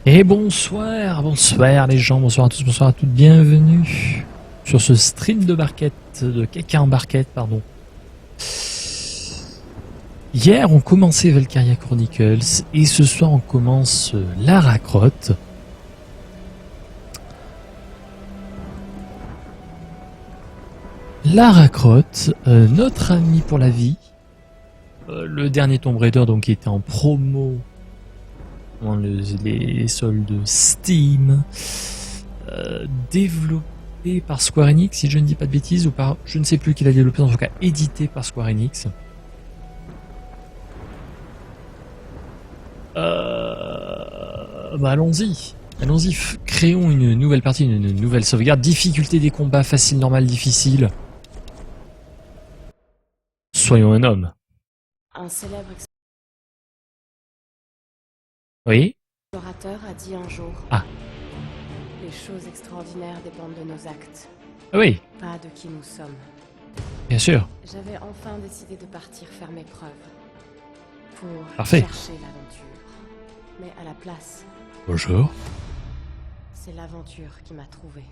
Et bonsoir, bonsoir les gens, bonsoir à tous, bonsoir à toutes, bienvenue sur ce stream de caca en barquette, pardon. Hier on commençait Valkyria Chronicles et ce soir on commence Lara Croft. Lara Croft, notre ami pour la vie, le dernier Tomb Raider donc qui était en promo dans les soldes Steam, développé par Square Enix si je ne dis pas de bêtises, ou par je ne sais plus qui l'a développé, en tout cas édité par Square Enix. Allons-y, créons une nouvelle partie, une nouvelle sauvegarde. Difficulté des combats, facile, normal, difficile. Soyons un homme. Un célèbre Oui. explorateur a dit un jour: Ah. Les choses extraordinaires dépendent de nos actes, Oui, pas de qui nous sommes. bien sûr. J'avais enfin décidé de partir faire mes preuves pour Parfait. chercher l'aventure. Mais à la place, Bonjour. c'est l'aventure qui m'a trouvé.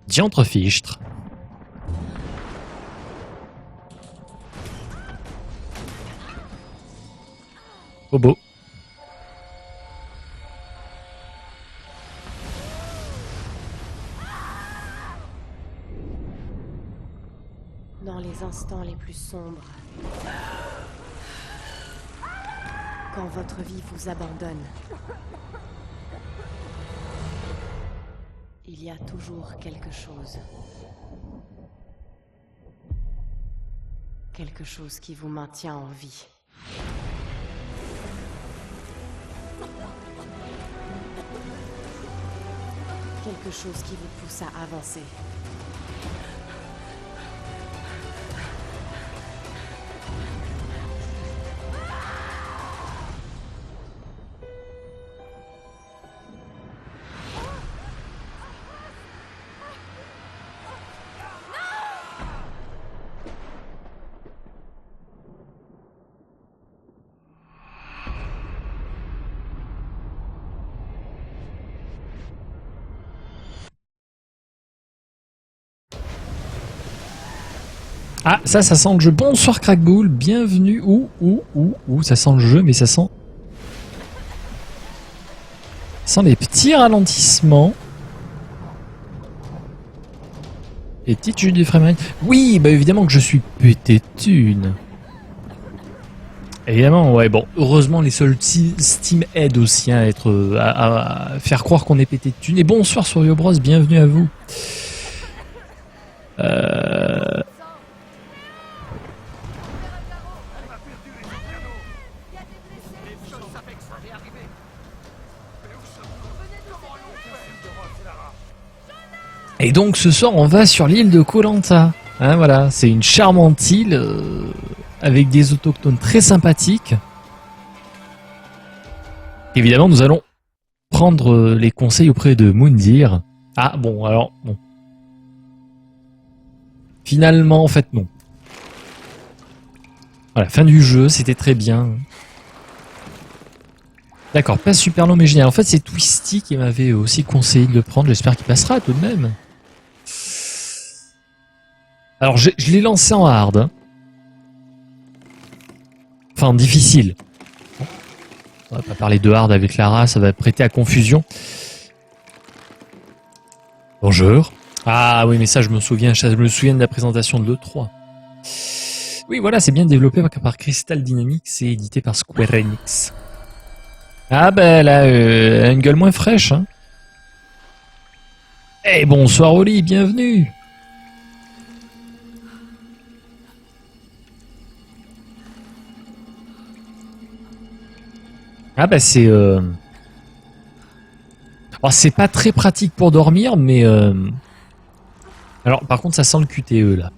Diantre-fichtre. Bobo. Dans les instants les plus sombres, quand votre vie vous abandonne, il y a toujours quelque chose. Quelque chose qui vous maintient en vie. Quelque chose qui vous pousse à avancer. Ah, ça sent le jeu. Bonsoir Crackbull, bienvenue. Ça sent le jeu, mais ça sent les petits ralentissements. Les petites chutes du framerate. Oui, bah évidemment que je suis pété de thunes. Évidemment, ouais, bon, heureusement les soldes Steam aident aussi à faire croire qu'on est pété de thunes. Et bonsoir Sorio Bros, bienvenue à vous. Et donc ce soir on va sur l'île de Koh Lanta. Hein, voilà, c'est une charmante île avec des autochtones très sympathiques. Évidemment nous allons prendre les conseils auprès de Moundir. Ah bon, alors bon. Finalement en fait non. Voilà, fin du jeu, c'était très bien. D'accord, pas super long mais génial. En fait c'est Twisty qui m'avait aussi conseillé de le prendre, j'espère qu'il passera tout de même. Alors je l'ai lancé en hard. Hein. Enfin en difficile. On va pas parler de hard avec Lara, ça va prêter à confusion. Bonjour. Ah oui mais ça je me souviens de la présentation de l'E3. Oui voilà, c'est bien développé par Crystal Dynamics et édité par Square Enix. Ah ben là, elle a une gueule moins fraîche. Hein. Eh bonsoir Oli, bienvenue. Ah bah c'est... Alors c'est pas très pratique pour dormir, mais... Alors par contre ça sent le QTE là.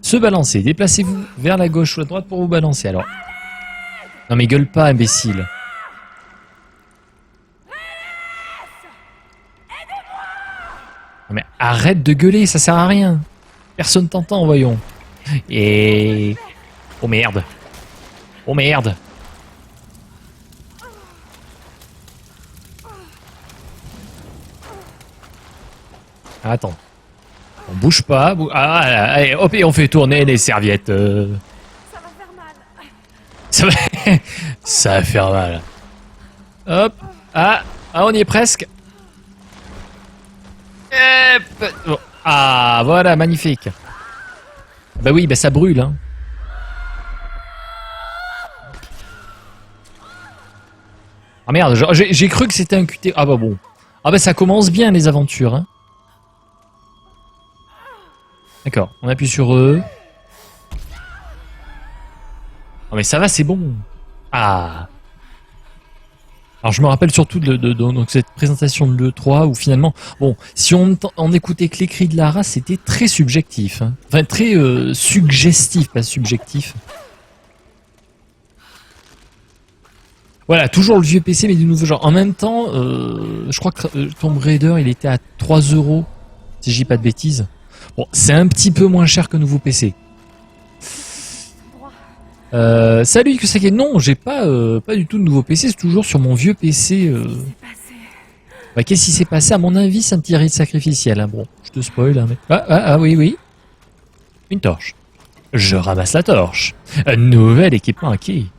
Se balancer, déplacez-vous vers la gauche ou la droite pour vous balancer. Alors... Non mais gueule pas imbécile. Non mais arrête de gueuler, ça sert à rien. Personne t'entend, voyons. Et... Oh merde. Oh merde. Attends. On bouge pas. Allez, hop, et on fait tourner les serviettes. Ça va faire mal. Ça va... Ça va faire mal. Hop. On y est presque. Bon. Ah, voilà, magnifique. Bah oui, bah ça brûle, hein. Ah merde, j'ai cru que c'était un QT. Ah bah bon. Ah bah ça commence bien les aventures, hein. D'accord, on appuie sur eux. Ah mais ça va, c'est bon. Ah. Alors je me rappelle surtout de donc cette présentation de l'E3 où finalement, bon, si on écoutait que les cris de Lara, c'était très subjectif. Hein. Enfin très suggestif, pas subjectif. Voilà, toujours le vieux PC mais du nouveau genre. En même temps, je crois que Tomb Raider il était à 3 €, si je dis pas de bêtises. Bon, c'est un petit peu moins cher que nouveau PC. Salut Kusake, non, j'ai pas du tout de nouveau PC, c'est toujours sur mon vieux PC. Bah, qu'est-ce qui s'est passé? À mon avis, c'est un petit rite sacrificiel. Hein. Bon, je te spoil. Hein, mais... oui. Une torche. Je ramasse la torche. Un nouvel équipement acquis.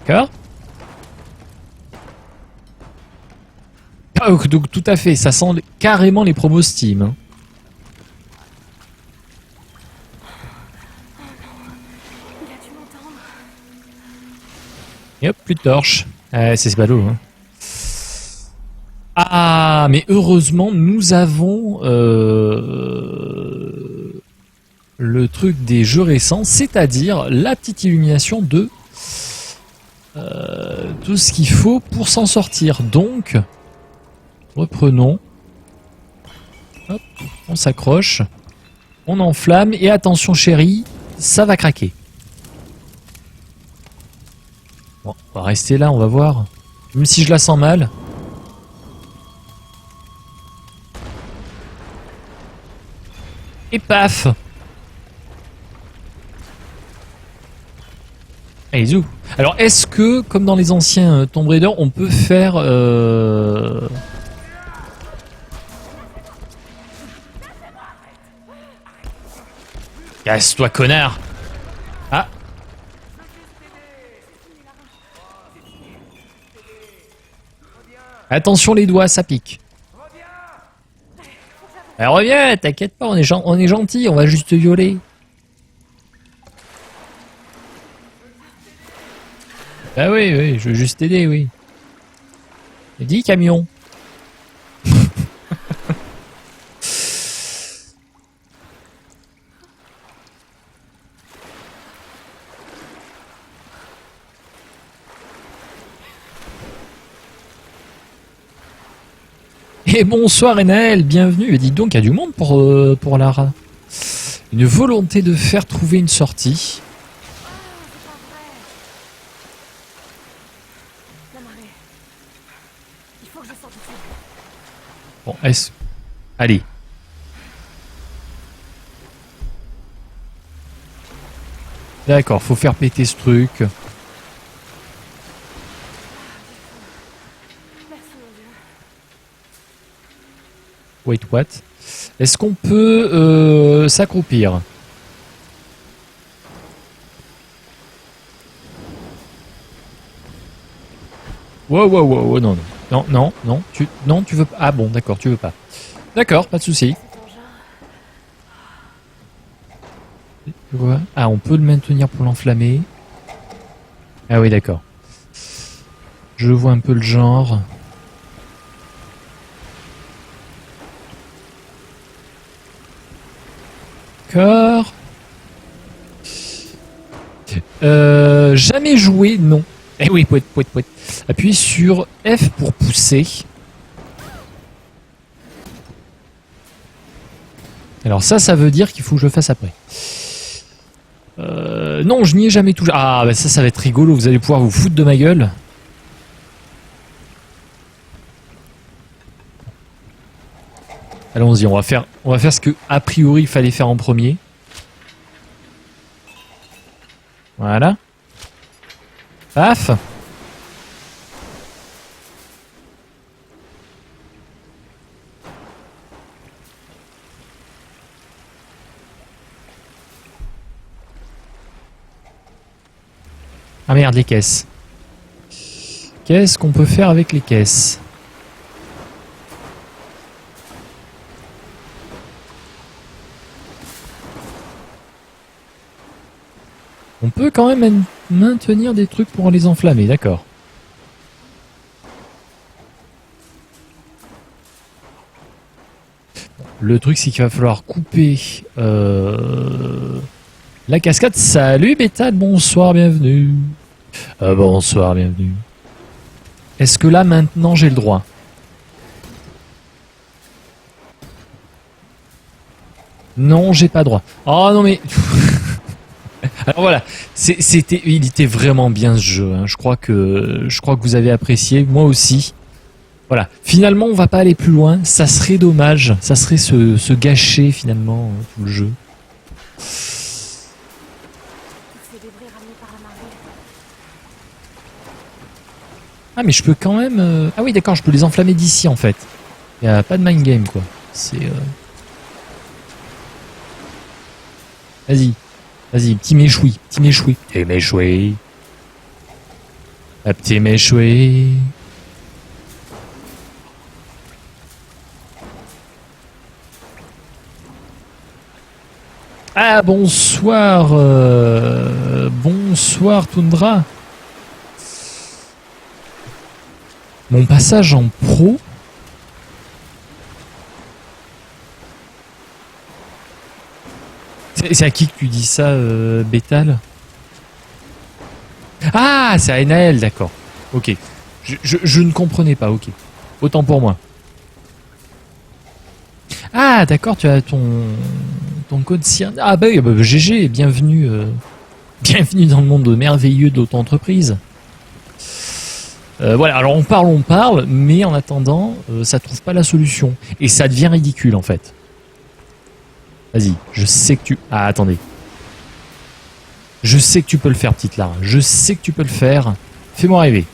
D'accord. Donc tout à fait, ça sent carrément les promos Steam. Hein. Et hop, plus de torche. C'est ballot. Hein. Ah, mais heureusement, nous avons le truc des jeux récents, c'est-à-dire la petite illumination de tout ce qu'il faut pour s'en sortir. Donc, reprenons. Hop, on s'accroche. On enflamme. Et attention chérie, ça va craquer. Bon, on va rester là, on va voir. Même si je la sens mal. Et paf! Allez, zou. Alors, est-ce que, comme dans les anciens Tomb Raider, on peut faire... Casse-toi, connard! Ah! Attention les doigts, ça pique. Alors, reviens, t'inquiète pas, on est gentil, on va juste te violer. Ah oui, je veux juste t'aider, oui. Dis, camion. Et bonsoir Enaël, bienvenue. Et dites donc, il y a du monde pour Lara. Une volonté de faire trouver une sortie. Bon, allez. D'accord, faut faire péter ce truc. Wait, what? Est-ce qu'on peut s'accroupir? Wow, non, tu veux pas. Ah bon, d'accord, tu veux pas. D'accord, pas de souci. Ah, on peut le maintenir pour l'enflammer. Ah oui, d'accord. Je vois un peu le genre. D'accord. Jamais joué, non. Eh oui, pouet. Appuie sur F pour pousser. Alors ça veut dire qu'il faut que je le fasse après. Non, je n'y ai jamais touché. Ah, bah ça va être rigolo. Vous allez pouvoir vous foutre de ma gueule. Allons-y, on va faire ce que a priori il fallait faire en premier. Voilà. Paf. Ah merde, les caisses. Qu'est-ce qu'on peut faire avec les caisses? On peut quand même maintenir des trucs pour les enflammer, d'accord. Le truc, c'est qu'il va falloir couper la cascade. Salut Bétal, bonsoir, bienvenue. Bonsoir, bienvenue. Est-ce que là, maintenant, j'ai le droit? Non, j'ai pas droit. Oh non mais... Alors voilà, il était vraiment bien ce jeu. Hein. Je crois que vous avez apprécié, moi aussi. Voilà. Finalement, on va pas aller plus loin. Ça serait dommage. Ça serait se gâcher finalement tout le jeu. Ah mais je peux quand même. Ah oui d'accord, je peux les enflammer d'ici en fait. Il y a pas de mind game quoi. C'est. Vas-y. Vas-y, petit méchoui, petit méchoui. Petit méchoui. Un petit méchoui. Ah, bonsoir. Bonsoir, Tundra. Mon passage en pro. C'est à qui que tu dis ça, Bétal? Ah, c'est à Enaël, d'accord. Ok. Je ne comprenais pas, ok. Autant pour moi. Ah, d'accord, tu as ton code CIR. Ah bah oui, GG, bienvenue, bienvenue dans le monde merveilleux de l'auto-entreprise. Voilà, alors on parle, mais en attendant, ça trouve pas la solution. Et ça devient ridicule, en fait. Vas-y, je sais que tu... Ah, attendez. Je sais que tu peux le faire, petite Lara. Je sais que tu peux le faire. Fais-moi rêver.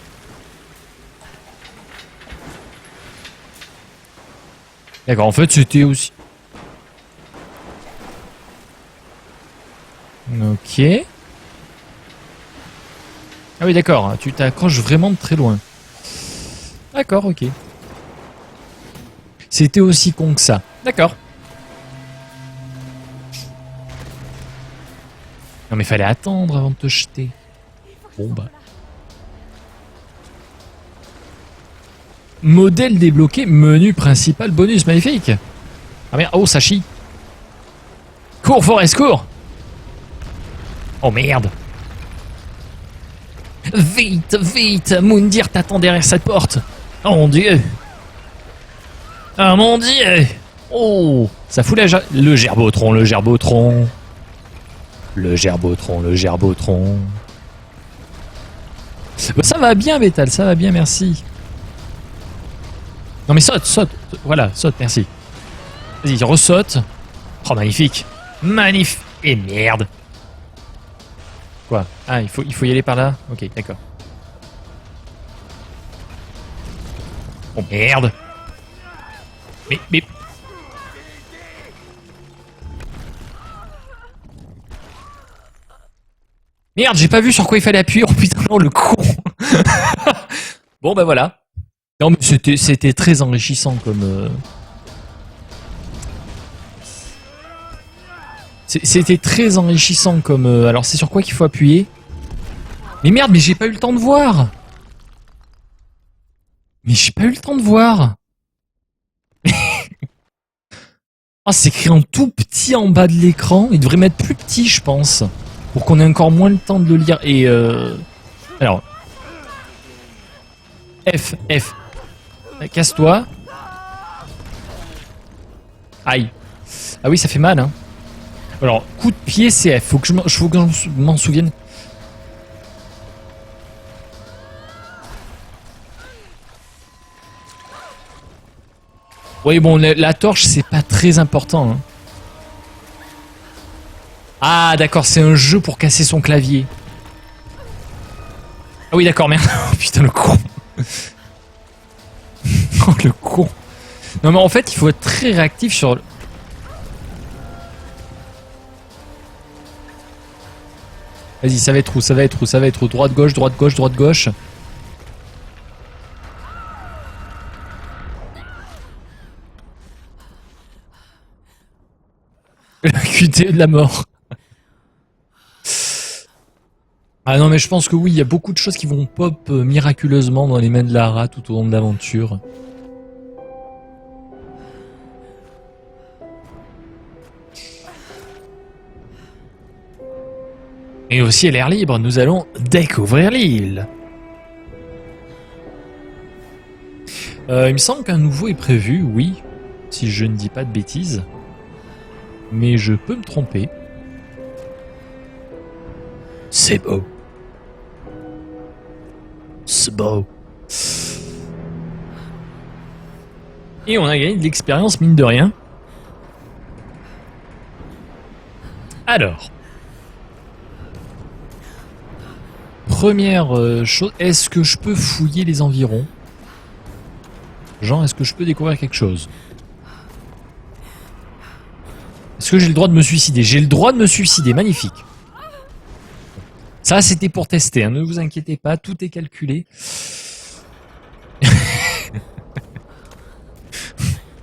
D'accord, en fait, c'était aussi... Ok. Ah oui, d'accord. Tu t'accroches vraiment de très loin. D'accord, ok. C'était aussi con que ça. D'accord. Non mais fallait attendre avant de te jeter. Bon bah. Modèle débloqué, menu principal, bonus, magnifique. Ah merde, oh ça chie. Cours Forest, cours. Oh merde. Vite, vite, Moundir t'attend derrière cette porte. Oh mon dieu. Ah mon dieu. Oh, ça fout le gerbotron, le gerbotron. Le gerbotron, le gerbotron. Bah, ça va bien, Bétal, ça va bien, merci. Non mais saute, saute. Voilà, saute, merci. Vas-y, ressaute. Oh, magnifique. Magnifique. Et merde. Quoi? Ah, il faut y aller par là? Ok, d'accord. Oh merde. Mais... Merde, j'ai pas vu sur quoi il fallait appuyer. Oh putain, non, le con. Bon, bah voilà. Non, mais c'était très enrichissant comme... C'était très enrichissant comme... Alors, c'est sur quoi qu'il faut appuyer? Mais merde, mais j'ai pas eu le temps de voir. Mais j'ai pas eu le temps de voir. Ah, c'est écrit en tout petit en bas de l'écran. Il devrait mettre plus petit, je pense. Pour qu'on ait encore moins le temps de le lire. Et alors... F. Casse-toi. Aïe. Ah oui, ça fait mal, hein. Alors, coup de pied, c'est F. Faut que je m'en souvienne. Oui, bon, la torche, c'est pas très important. Hein. Ah, d'accord, c'est un jeu pour casser son clavier. Ah oui, d'accord, merde. Oh, putain, le con. Oh, le con. Non, mais en fait, il faut être très réactif sur... Vas-y, ça va être où, ça va être où, ça va être où. Droite, gauche, droite, gauche, droite, gauche. Le QTE de la mort. Ah non, mais je pense que oui, il y a beaucoup de choses qui vont pop miraculeusement dans les mains de Lara tout au long de l'aventure. Et aussi à l'air libre, nous allons découvrir l'île. Il me semble qu'un nouveau est prévu, oui, si je ne dis pas de bêtises. Mais je peux me tromper. C'est beau. C'est beau. Et on a gagné de l'expérience, mine de rien. Alors. Première chose, est-ce que je peux fouiller les environs? Genre, est-ce que je peux découvrir quelque chose? Est-ce que j'ai le droit de me suicider? J'ai le droit de me suicider, magnifique. Ça, c'était pour tester, hein. Ne vous inquiétez pas, tout est calculé.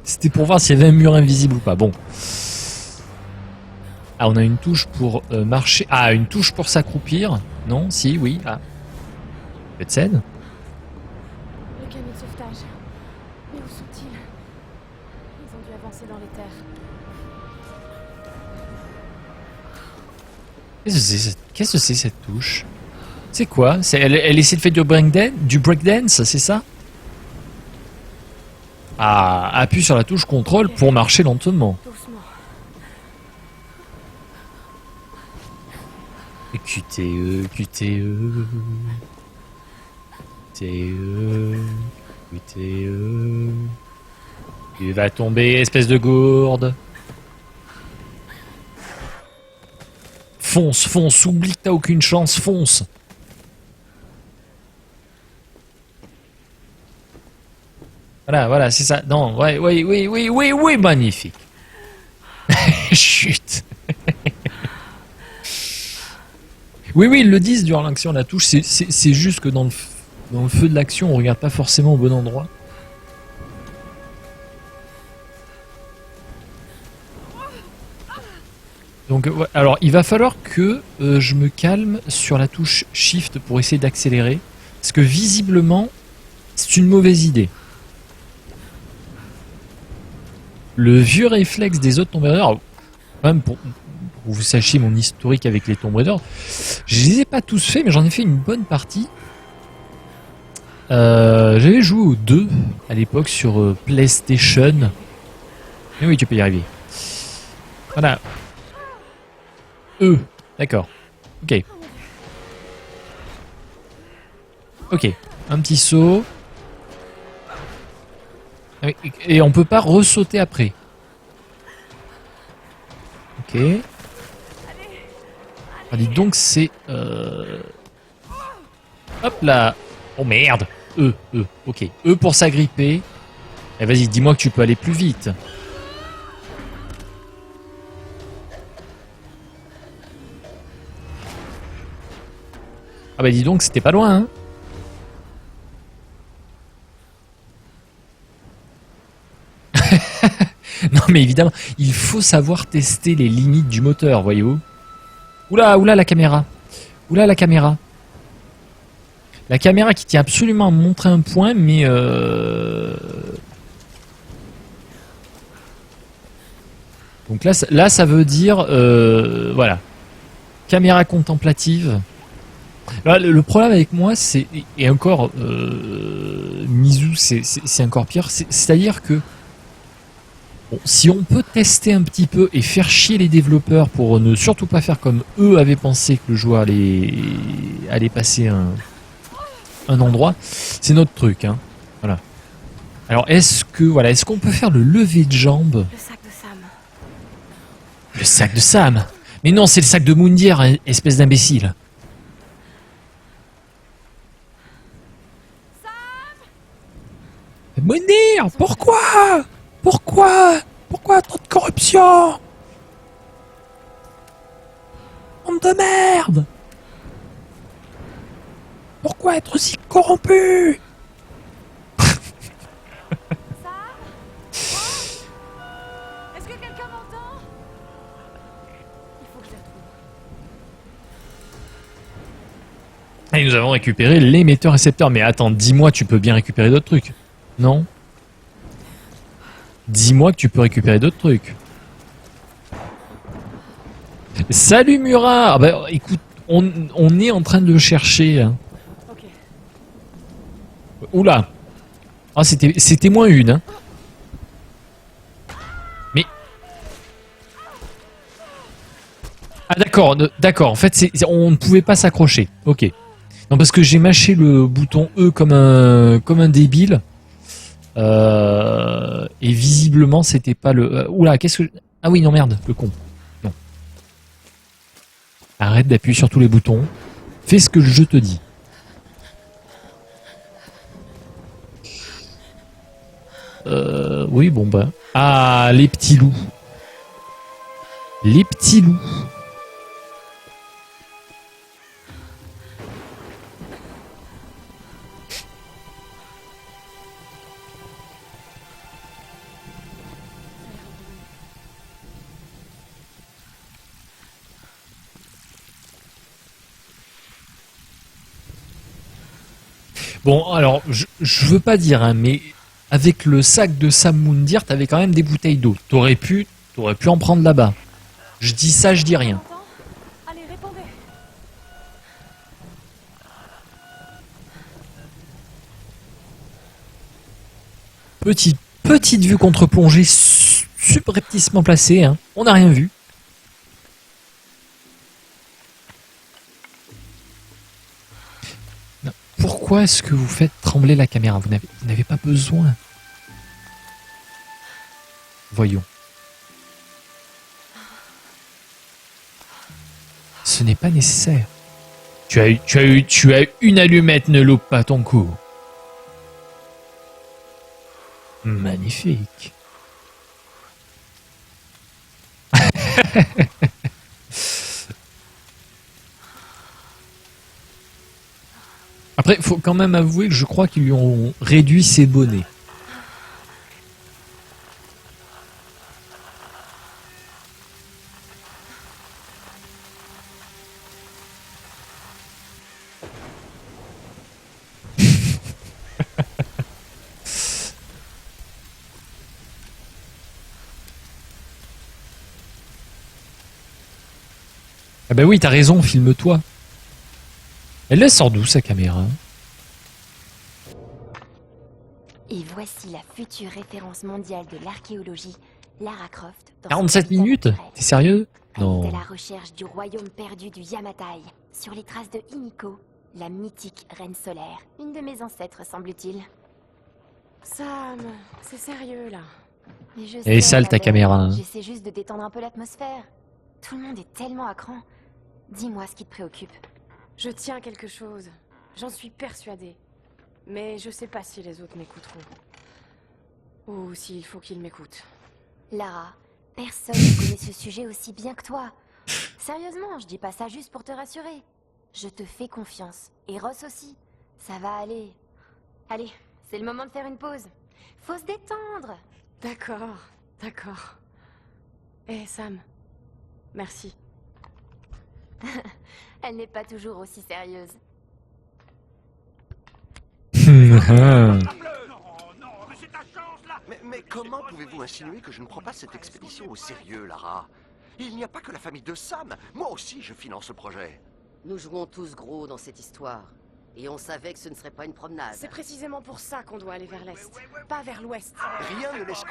C'était pour voir s'il y avait un mur invisible ou pas. Bon. Ah, on a une touche pour marcher. Ah, une touche pour s'accroupir. Non, si, oui. Ah. Cette scène. Le canot de sauvetage. Mais où sont-ils? Ils ont dû avancer dans les terres. Qu'est-ce que c'est cette touche? C'est quoi? Elle essaie de faire du breakdance, c'est ça? Ah, appuie sur la touche contrôle pour marcher lentement. Doucement. QTE, QTE, QTE, QTE. Tu vas tomber, espèce de gourde. Fonce, fonce, oublie que t'as aucune chance, fonce. Voilà, voilà, c'est ça. Non, ouais, oui, oui, oui, oui, oui, magnifique. Chut. Oui, oui, ils le disent durant l'action, la touche, c'est juste que dans le feu de l'action, on regarde pas forcément au bon endroit. Donc, alors, il va falloir que je me calme sur la touche Shift pour essayer d'accélérer. Parce que visiblement, c'est une mauvaise idée. Le vieux réflexe des autres Tomb Raider, même pour que vous sachiez mon historique avec les Tomb Raider, je les ai pas tous faits, mais j'en ai fait une bonne partie. J'avais joué aux 2 à l'époque sur PlayStation. Mais oui, tu peux y arriver. Voilà. D'accord. Ok. Ok. Un petit saut. Et on peut pas ressauter après. Ok. Ah, dis donc, c'est... Hop là. Oh merde. Ok. Pour s'agripper. Eh, vas-y, dis-moi que tu peux aller plus vite. Ah bah dis donc, c'était pas loin, hein. Non mais évidemment, il faut savoir tester les limites du moteur, voyez-vous. Oula, oula la caméra. Oula la caméra. La caméra qui tient absolument à montrer un point, mais donc là ça veut dire voilà. Caméra contemplative. Là, le problème avec moi, c'est, et encore Mizu, c'est encore pire, c'est-à-dire que bon, si on peut tester un petit peu et faire chier les développeurs pour ne surtout pas faire comme eux avaient pensé que le joueur allait passer un endroit, c'est notre truc, hein. Voilà. Alors est-ce qu'on peut faire le lever de jambe? Le sac de Sam. Le sac de Sam? Mais non, c'est le sac de Moundir, espèce d'imbécile. Munir, pourquoi? Pourquoi? Pourquoi tant de corruption? Bande de merde! Pourquoi être aussi corrompu? Est-ce que quelqu'un m'entend? Il faut que je les retrouve. Et nous avons récupéré l'émetteur-récepteur. Mais attends, dis-moi, tu peux bien récupérer d'autres trucs? Non? Dis-moi que tu peux récupérer d'autres trucs. Salut Murat! Ah bah écoute, on est en train de chercher. Hein. Ok. Oula! Ah, c'était moins une. Hein. Mais. Ah d'accord, d'accord. En fait, on ne pouvait pas s'accrocher. Ok. Non, parce que j'ai mâché le bouton E comme un débile. Et visiblement, c'était pas le. Oula, qu'est-ce que. Ah oui, non, merde, le con. Non. Arrête d'appuyer sur tous les boutons. Fais ce que je te dis. Oui, bon, bah. Ah, les petits loups. Les petits loups. Bon, alors, je veux pas dire, hein, mais avec le sac de Sam Mundir, t'avais quand même des bouteilles d'eau. T'aurais pu en prendre là-bas. Je dis ça, je dis rien. Allez, répondez. Petite vue contre-plongée subrepticement placée, hein. On n'a rien vu. Non. Pourquoi est-ce que vous faites trembler la caméra? Vous n'avez pas besoin. Voyons. Ce n'est pas nécessaire. Tu as une allumette, ne loupe pas ton coup. Magnifique. Après, faut quand même avouer que je crois qu'ils lui ont réduit ses bonnets. Ah bah oui, t'as raison, filme-toi. Elle la sort d'où, sa caméra? Et voici la future référence mondiale de l'archéologie, Lara Croft. Dans 47 son minutes? habitat T'es sérieux? Elle est Non. à la recherche du royaume perdu du Yamatai, sur les traces de Himiko, la mythique reine solaire. Une de mes ancêtres, semble-t-il. Sam, c'est sérieux là. Mais je Elle est sais, sale, ma ta belle, caméra, hein. J'essaie juste de détendre un peu l'atmosphère. Tout le monde est tellement à cran. Dis-moi ce qui te préoccupe. Je tiens quelque chose. J'en suis persuadée. Mais je sais pas si les autres m'écouteront. Ou s'il faut qu'ils m'écoutent. Lara, personne ne connaît ce sujet aussi bien que toi. Sérieusement, je dis pas ça juste pour te rassurer. Je te fais confiance. Et Ross aussi. Ça va aller. Allez, c'est le moment de faire une pause. Faut se détendre. D'accord, d'accord. Eh Sam, merci. Elle n'est pas toujours aussi sérieuse. Mais comment pouvez-vous insinuer que je ne prends pas cette expédition au sérieux, Lara? Il n'y a pas que la famille de Sam. Moi aussi, je finance le projet. Nous jouons tous gros dans cette histoire. Et on savait que ce ne serait pas une promenade. C'est précisément pour ça qu'on doit aller vers l'est, pas vers l'ouest. Rien ne laisse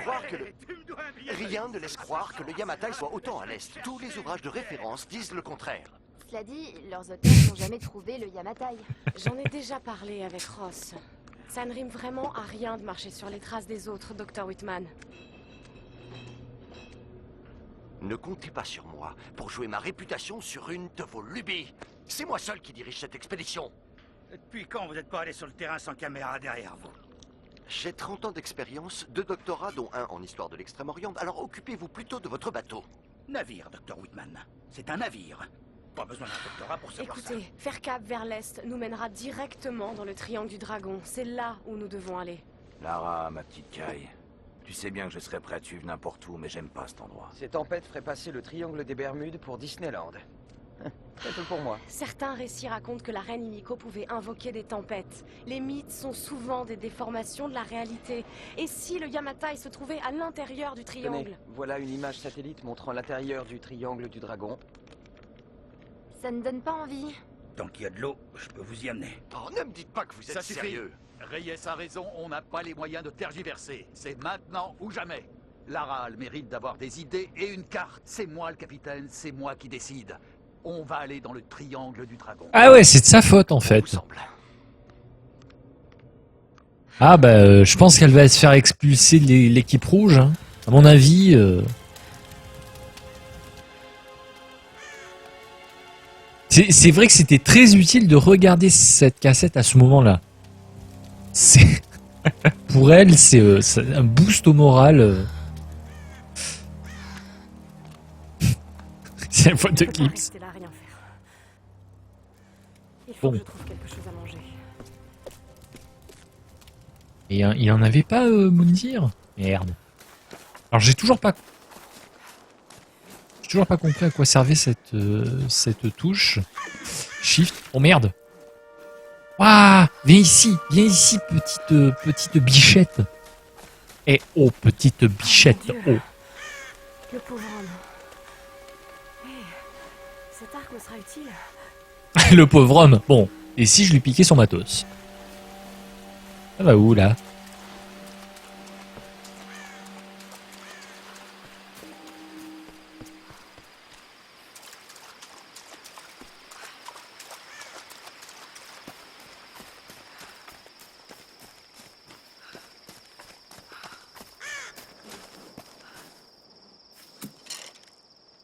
croire que le Yamatai soit autant à l'est. Tous les ouvrages de référence disent le contraire. Cela dit, leurs auteurs n'ont jamais trouvé le Yamatai. J'en ai déjà parlé avec Ross. Ça ne rime vraiment à rien de marcher sur les traces des autres, Dr. Whitman. Ne comptez pas sur moi pour jouer ma réputation sur une de vos lubies. C'est moi seul qui dirige cette expédition. Depuis quand vous n'êtes pas allé sur le terrain sans caméra derrière vous? J'ai 30 ans d'expérience, 2 doctorats, dont un en histoire de l'Extrême-Orient. Alors occupez-vous plutôt de votre bateau. Navire, Dr. Whitman. C'est un navire. Pas besoin d'un doctorat pour savoir ça. Écoutez, faire cap vers l'est nous mènera directement dans le triangle du dragon. C'est là où nous devons aller. Lara, ma petite caille. Tu sais bien que je serais prêt à te suivre n'importe où, mais j'aime pas cet endroit. Ces tempêtes feraient passer le triangle des Bermudes pour Disneyland. Très peu pour moi. Certains récits racontent que la reine Himiko pouvait invoquer des tempêtes. Les mythes sont souvent des déformations de la réalité. Et si le Yamatai se trouvait à l'intérieur du triangle? Tenez, voilà une image satellite montrant l'intérieur du triangle du dragon. Ça ne donne pas envie. Tant qu'il y a de l'eau, je peux vous y amener. Oh, ne me dites pas que vous êtes Ça suffit. sérieux. Reyes a raison, on n'a pas les moyens de tergiverser. C'est maintenant ou jamais. Lara a le mérite d'avoir des idées et une carte. C'est moi le capitaine, c'est moi qui décide. On va aller dans le triangle du dragon. Ah ouais, c'est de sa faute en Vous fait. semble. Ah bah, je pense qu'elle va se faire expulser de l'équipe rouge. Hein. À mon avis. C'est vrai que c'était très utile de regarder cette cassette à ce moment-là. C'est pour elle, c'est un boost au moral. C'est la faute de Je peux pas Clips. rester là à rien faire. Il faut Bon. que je trouve quelque chose à manger. Et il en avait pas, Moundir? Merde. Alors j'ai toujours pas compris à quoi servait cette touche. Shift. Oh merde. Waouh, viens ici, petite bichette. Eh oh, petite bichette. Mon Oh. Dieu. Le pauvre homme. Hé, cet arc me sera utile. Le pauvre homme. Bon, et si je lui piquais son matos? Ça va où là?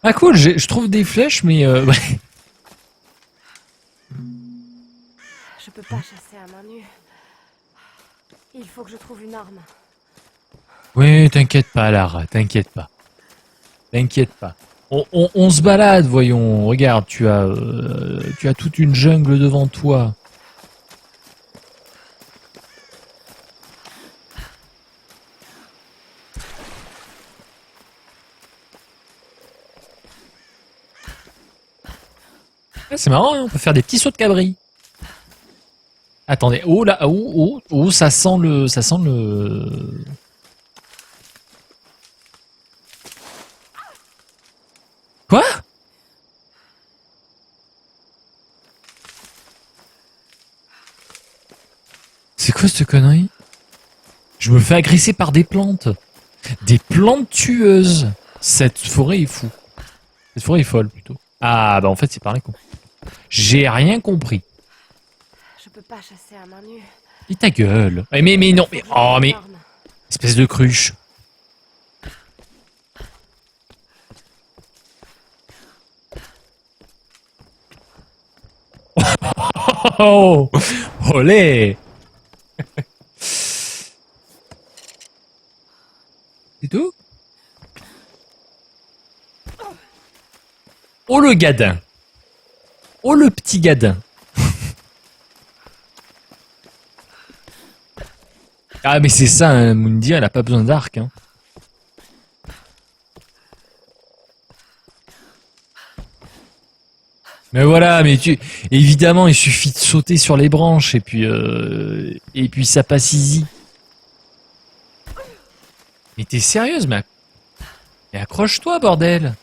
Ah cool, je trouve des flèches, mais ouais. Je peux pas chasser à main nue. Il faut que je trouve une arme. Oui, t'inquiète pas, Lara, t'inquiète pas. T'inquiète pas. On se balade, voyons. Regarde, tu as toute une jungle devant toi. Ah, c'est marrant, hein, on peut faire des petits sauts de cabri. Attendez, oh là, oh, ça sent le. Quoi? C'est quoi cette connerie? Je me fais agresser par des plantes. Des plantes tueuses. Cette forêt est fou. Cette forêt est folle plutôt. Ah bah en fait c'est par les cons. J'ai rien compris. Je peux pas chasser à main nue. Et ta gueule. Mais non, mais oh mais Une arme. espèce de cruche. Oh, olé. C'est tout? Oh le gadin. Oh le petit gadin. Ah mais c'est ça, hein, Mundi, elle a pas besoin d'arc. Hein. Mais voilà, mais évidemment, il suffit de sauter sur les branches et puis ça passe easy. Mais t'es sérieuse, mais accroche-toi, bordel.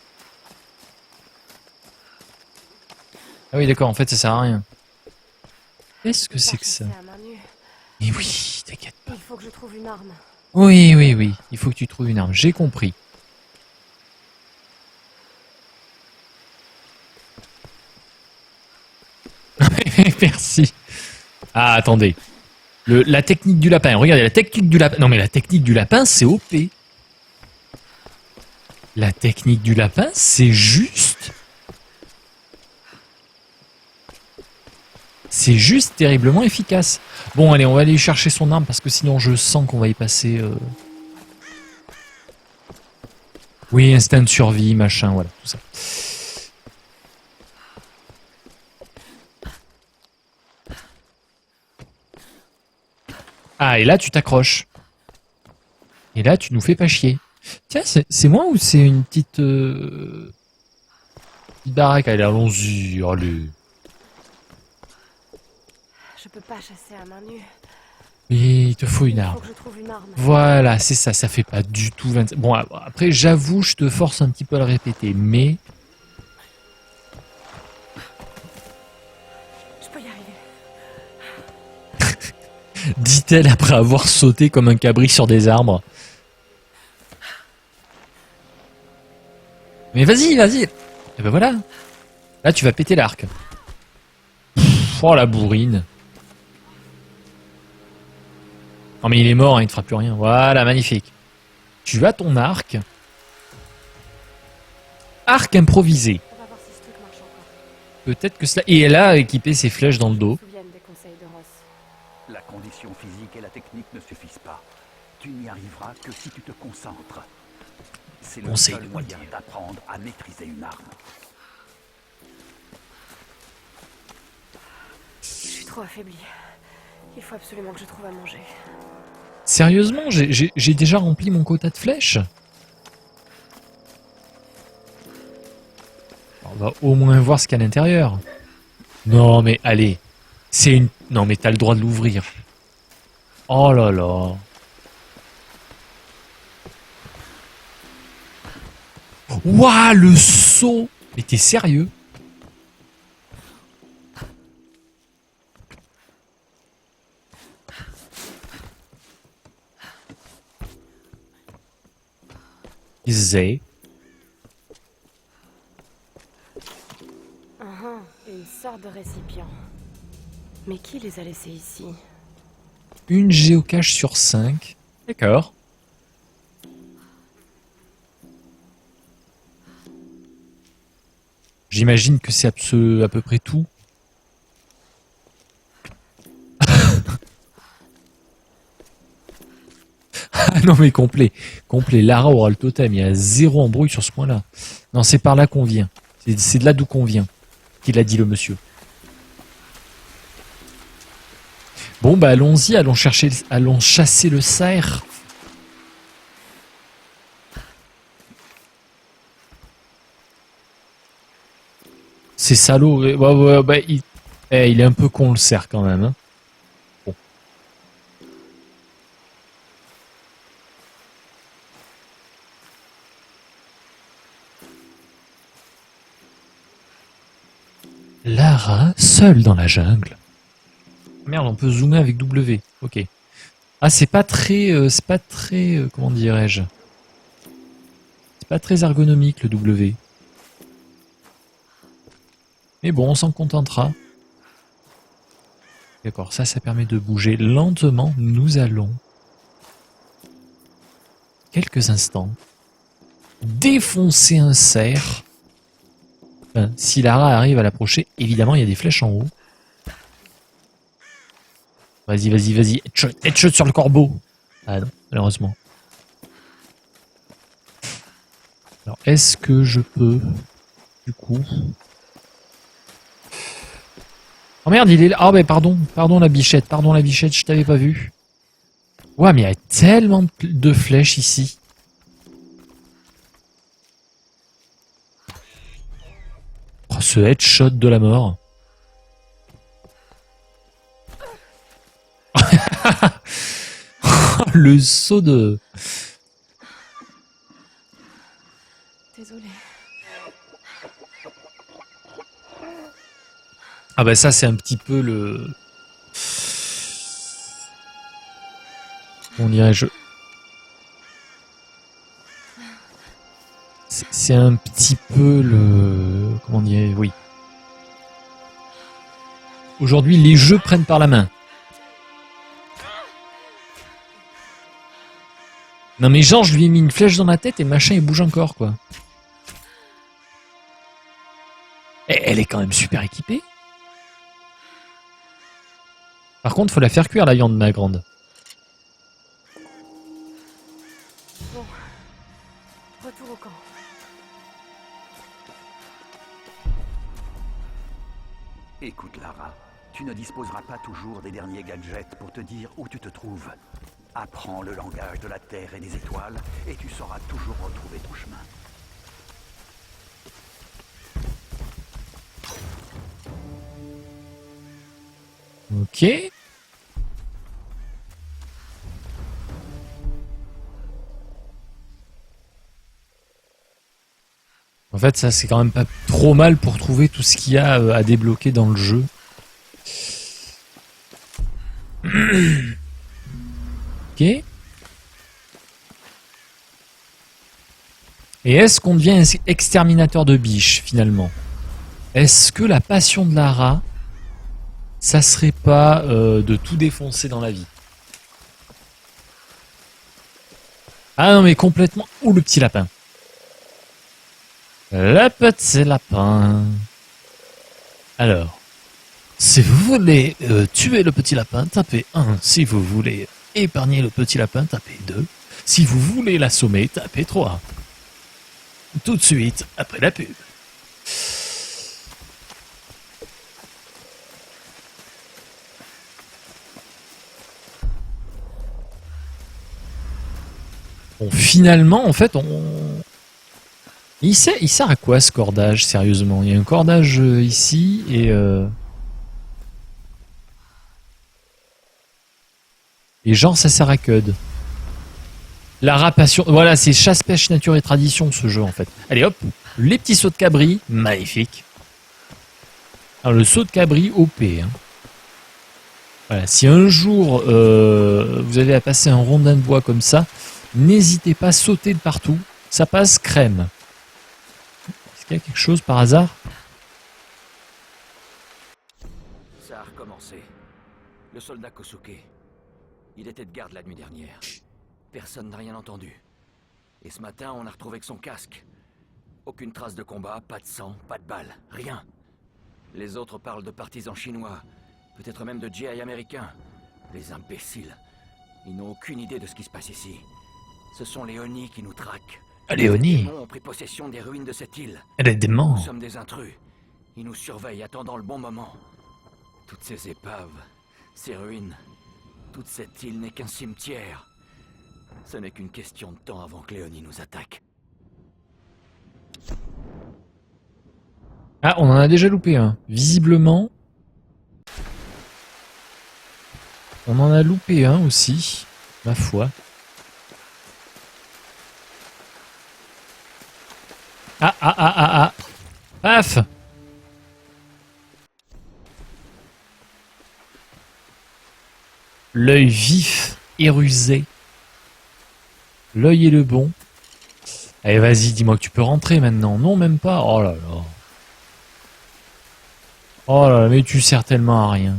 Ah oui, d'accord, en fait, ça sert à rien. Qu'est-ce que c'est que ça? Chasser à main nue. Mais oui, t'inquiète pas. Il faut que je trouve une arme. Oui, il faut que tu trouves une arme, j'ai compris. Merci. Ah, attendez. La technique du lapin. Regardez, la technique du lapin. Non, mais la technique du lapin, c'est OP. La technique du lapin, c'est juste. C'est juste terriblement efficace. Bon, allez, on va aller chercher son arme parce que sinon je sens qu'on va y passer... Oui, instinct de survie, machin, voilà, tout ça. Ah, et là, tu t'accroches. Et là, tu nous fais pas chier. Tiens, c'est moi ou c'est une petite... petite baraque? Allez, allons-y, allez. Je peux pas chasser à main nue. Oui, il te faut une Il arme. faut que je trouve une arme. Voilà, c'est ça, ça fait pas du tout 25... Bon, après, j'avoue, je te force un petit peu à le répéter, mais... Je peux y arriver. Dit-elle après avoir sauté comme un cabri sur des arbres. Mais vas-y, vas-y. Et ben voilà. Là, tu vas péter l'arc. Oh, la bourrine. Non, mais il est mort, hein, il ne fera plus rien. Voilà, magnifique. Tu as ton arc. Arc improvisé. On va voir si ce truc marche encore. Peut-être que cela... Et elle a équipé ses flèches dans le dos. Je me souviens des conseils de Ross. La condition physique et la technique ne suffisent pas. Tu n'y arriveras que si tu te concentres. C'est le Conseil seul de moyen Dieu. d'apprendre à maîtriser une arme. Je suis trop affaiblie. Il faut absolument que je trouve à manger. Sérieusement, j'ai déjà rempli mon quota de flèches. On va au moins voir ce qu'il y a à l'intérieur. Non mais allez, c'est une... Non mais t'as le droit de l'ouvrir. Oh là là. Ouah, le saut. Mais t'es sérieux? Zé. Une sorte de récipient. Mais qui les a laissés ici? Une géocache sur 5. D'accord. J'imagine que c'est à peu près tout. Ah non mais complet. Complet. Lara aura le totem. Il y a zéro embrouille sur ce point-là. Non, c'est par là qu'on vient. C'est de là d'où qu'on vient. Qu'il a dit le monsieur. Bon bah allons-y, allons chasser le cerf. C'est salaud. Il est un peu con le cerf quand même. Hein. Bon. Lara, seule dans la jungle. Merde, on peut zoomer avec W. Ok. Ah, c'est pas très, comment dirais-je? C'est pas très ergonomique le W. Mais bon, on s'en contentera. D'accord, ça permet de bouger lentement. Nous allons, quelques instants, défoncer un cerf. Enfin, si Lara arrive à l'approcher, évidemment, il y a des flèches en haut. Vas-y, vas-y, vas-y. Headshot sur le corbeau. Ah non, malheureusement. Alors, est-ce que je peux, du coup... Oh merde, il est là. Ah ben pardon, la bichette, je t'avais pas vu. Ouais, mais il y a tellement de flèches ici. Oh, ce headshot de la mort. Le saut de... Désolée. Ah bah ça c'est un petit peu le... Comment dirais-je? C'est un petit peu le... Comment dirais-je? Oui. Aujourd'hui les jeux prennent par la main. Non mais genre je lui ai mis une flèche dans la tête et le machin il bouge encore quoi. Et elle est quand même super équipée. Par contre, faut la faire cuire la viande, ma grande. Bon. Retour au camp. Écoute, Lara, tu ne disposeras pas toujours des derniers gadgets pour te dire où tu te trouves. Apprends le langage de la Terre et des étoiles, et tu sauras toujours retrouver ton chemin. Ok. En fait, ça c'est quand même pas trop mal pour trouver tout ce qu'il y a à débloquer dans le jeu. Ok. Et est-ce qu'on devient exterminateur de biches finalement? Est-ce que la passion de Lara, ça serait pas de tout défoncer dans la vie? Ah non mais complètement. Ouh, le petit lapin. Le petit lapin. Alors, si vous voulez tuer le petit lapin, tapez 1. Si vous voulez épargner le petit lapin, tapez 2. Si vous voulez l'assommer, tapez 3. Tout de suite après la pub. Bon, finalement, en fait, il sert à quoi ce cordage, sérieusement? Il y a un cordage ici et genre ça sert à Cud. Lara passion. Voilà, c'est chasse, pêche, nature et tradition ce jeu en fait. Allez hop, les petits sauts de cabri, magnifique. Alors le saut de cabri OP. Hein. Voilà, si un jour vous avez à passer un rondin de bois comme ça, n'hésitez pas à sauter de partout, ça passe crème. Est-ce qu'il y a quelque chose par hasard? Ça a recommencé. Le soldat Kosuke. Il était de garde la nuit dernière. Personne n'a rien entendu. Et ce matin, on a retrouvé que son casque. Aucune trace de combat, pas de sang, pas de balles, rien. Les autres parlent de partisans chinois, peut-être même de GI américains. Les imbéciles. Ils n'ont aucune idée de ce qui se passe ici. Ce sont les Oni qui nous traquent. Les Oni? Les démons ont pris possession des ruines de cette île. Les démons. Nous sommes des intrus. Ils nous surveillent, attendant le bon moment. Toutes ces épaves, ces ruines, toute cette île n'est qu'un cimetière. Ce n'est qu'une question de temps avant que les Oni nous attaquent. Ah, on en a déjà loupé un. Visiblement, on en a loupé un aussi, ma foi. Ah. Paf! L'œil vif et rusé. L'œil est le bon. Allez, vas-y, dis-moi que tu peux rentrer maintenant. Non, même pas. Oh là là. Oh là là, mais tu sers tellement à rien.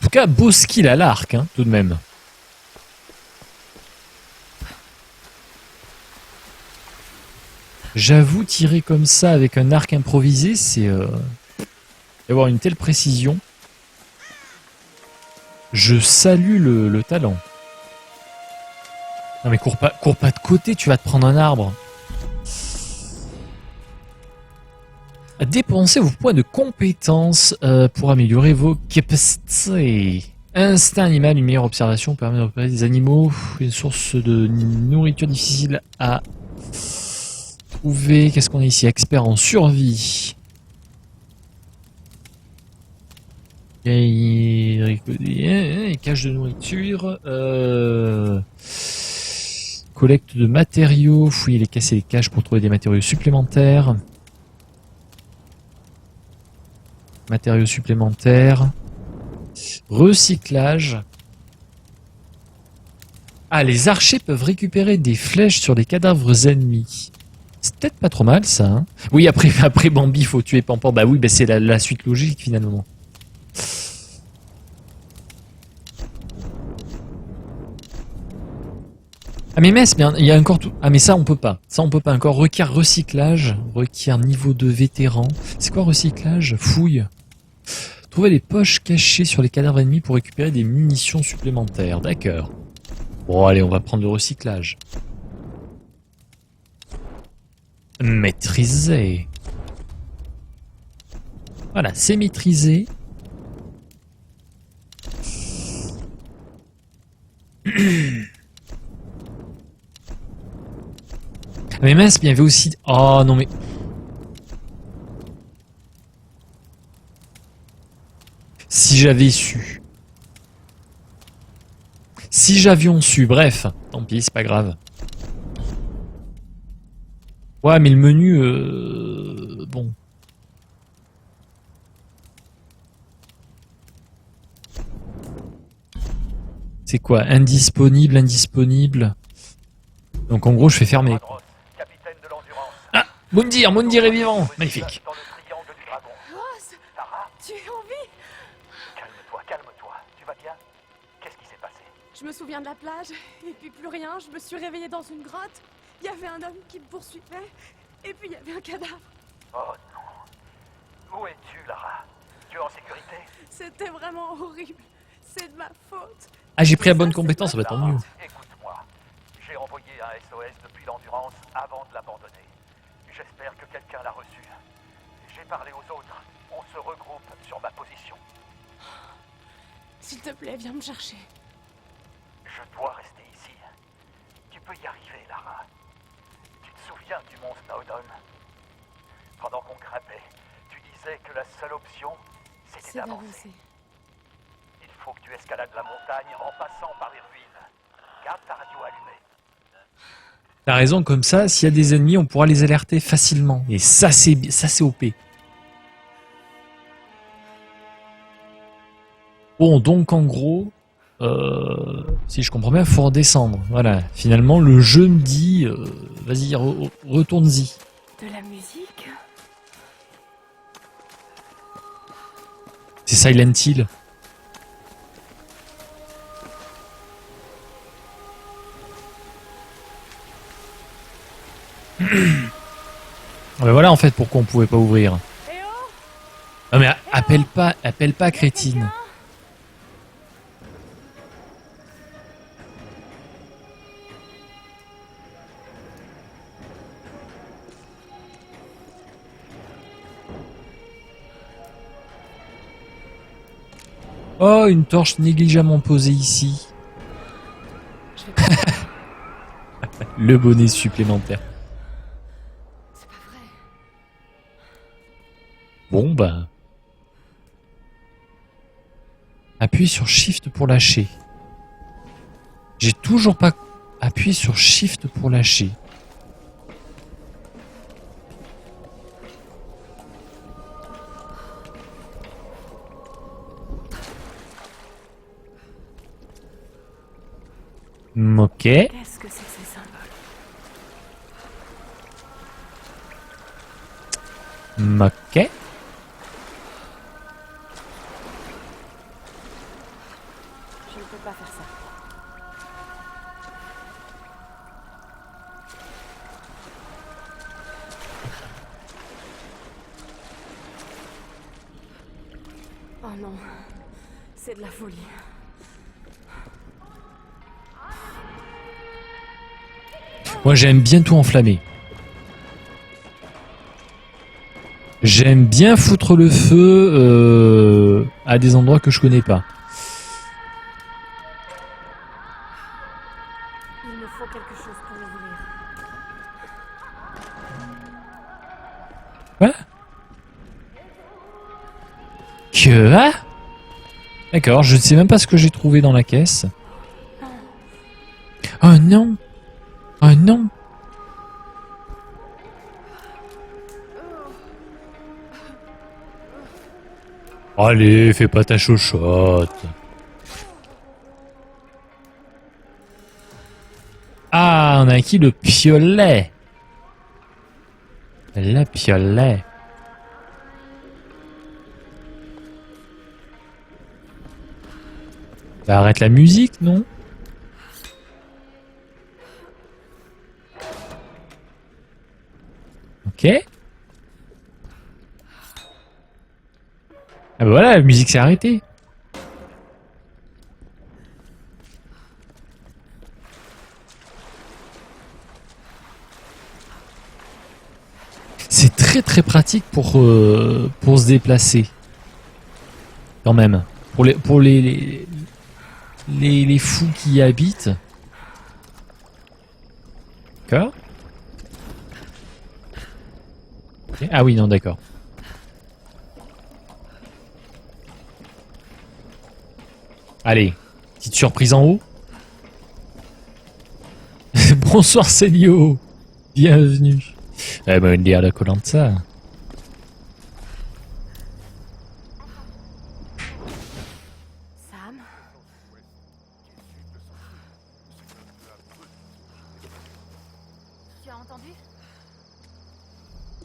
En tout cas, beau skill à l'arc, hein, tout de même. J'avoue, tirer comme ça avec un arc improvisé, c'est avoir une telle précision. Je salue le talent. Non mais cours pas de côté, tu vas te prendre un arbre. Dépensez vos points de compétences pour améliorer vos capacités. Instinct animal, une meilleure observation permet de repérer des animaux. Une source de nourriture difficile à trouver. Qu'est-ce qu'on a ici? Expert en survie. Cache de nourriture. Collecte de matériaux. Fouiller les caisses et les caches pour trouver des matériaux supplémentaires. Matériaux supplémentaires. Recyclage. Ah, les archers peuvent récupérer des flèches sur les cadavres ennemis. C'est peut-être pas trop mal ça. Hein, oui, après Bambi, il faut tuer Pampan. Bah oui, bah c'est la suite logique finalement. Ah mais mince, bien, il y a encore tout. Ah mais ça on peut pas. Ça on peut pas encore. Requiert recyclage. Requiert niveau de vétéran. C'est quoi recyclage? Fouille. Trouver des poches cachées sur les cadavres ennemis pour récupérer des munitions supplémentaires. D'accord. Bon allez, on va prendre le recyclage. Maîtriser. Voilà, c'est maîtrisé. Mais mince, mais il y avait aussi... Oh non mais... Si j'avais su. Si j'avions su, bref. Tant pis, c'est pas grave. Ouais, mais le menu... Bon. C'est quoi? Indisponible, indisponible. Donc en gros, je fais fermer. Capitaine de l'endurance. Ah, Moundir est vivant. Magnifique. Dans le triangle du dragon. Ross, Lara, tu es en vie? calme-toi, calme-toi. Tu vas bien? Qu'est-ce qui s'est passé? Je me souviens de la plage, et puis plus rien. Je me suis réveillée dans une grotte. Il y avait un homme qui me poursuivait, et puis il y avait un cadavre. Oh non. Où es-tu, Lara? Tu es en sécurité? C'était vraiment horrible. C'est de ma faute. Ah, j'ai pris la bonne compétence, bah tant Lara, mieux. écoute-moi. J'ai envoyé un SOS depuis l'endurance avant de l'abandonner. J'espère que quelqu'un l'a reçu. J'ai parlé aux autres. On se regroupe sur ma position. S'il te plaît, viens me chercher. Je dois rester ici. Tu peux y arriver, Lara. Tu te souviens du mont Snowdon? Pendant qu'on grimpait, tu disais que la seule option, c'était C'est d'avancer. d'avancer. Il faut que tu escalades la montagne en passant par les ruines. Garde ta radio allumée. T'as raison, comme ça, s'il y a des ennemis, on pourra les alerter facilement. Et ça, c'est OP. Bon, donc en gros, si je comprends bien, il faut redescendre. Voilà, finalement, le jeu me dit, vas-y, retourne-y. De la musique? C'est Silent Hill. Ah ben voilà en fait pourquoi on pouvait pas ouvrir. Eh oh! Non mais appelle pas crétine. Oh, une torche négligemment posée ici. Le bonnet supplémentaire. C'est pas vrai. Bon bah. Appuie sur Shift pour lâcher. J'ai toujours pas appuyé sur Shift pour lâcher. Ok. Qu'est-ce que c'est que ces symboles? Ok. Je ne peux pas faire ça. Oh non, c'est de la folie. Moi j'aime bien tout enflammer. J'aime bien foutre le feu à des endroits que je connais pas. Il me faut quelque chose pour l'ouvrir. Quoi? Que? Ah, d'accord, je ne sais même pas ce que j'ai trouvé dans la caisse. Oh non! Oh non! Allez, fais pas ta chochotte. Ah, on a acquis le piolet. Le piolet. Bah, arrête la musique, non? Ok. Ah bah voilà, la musique s'est arrêtée. C'est très pratique pour se déplacer. Quand même. Pour les fous qui y habitent. D'accord. Ok. Ah oui, non, d'accord. Allez, petite surprise en haut. Bonsoir Célio. Bienvenue. Eh ben, il y a la Koh-Lanta. Sam? Tu as entendu?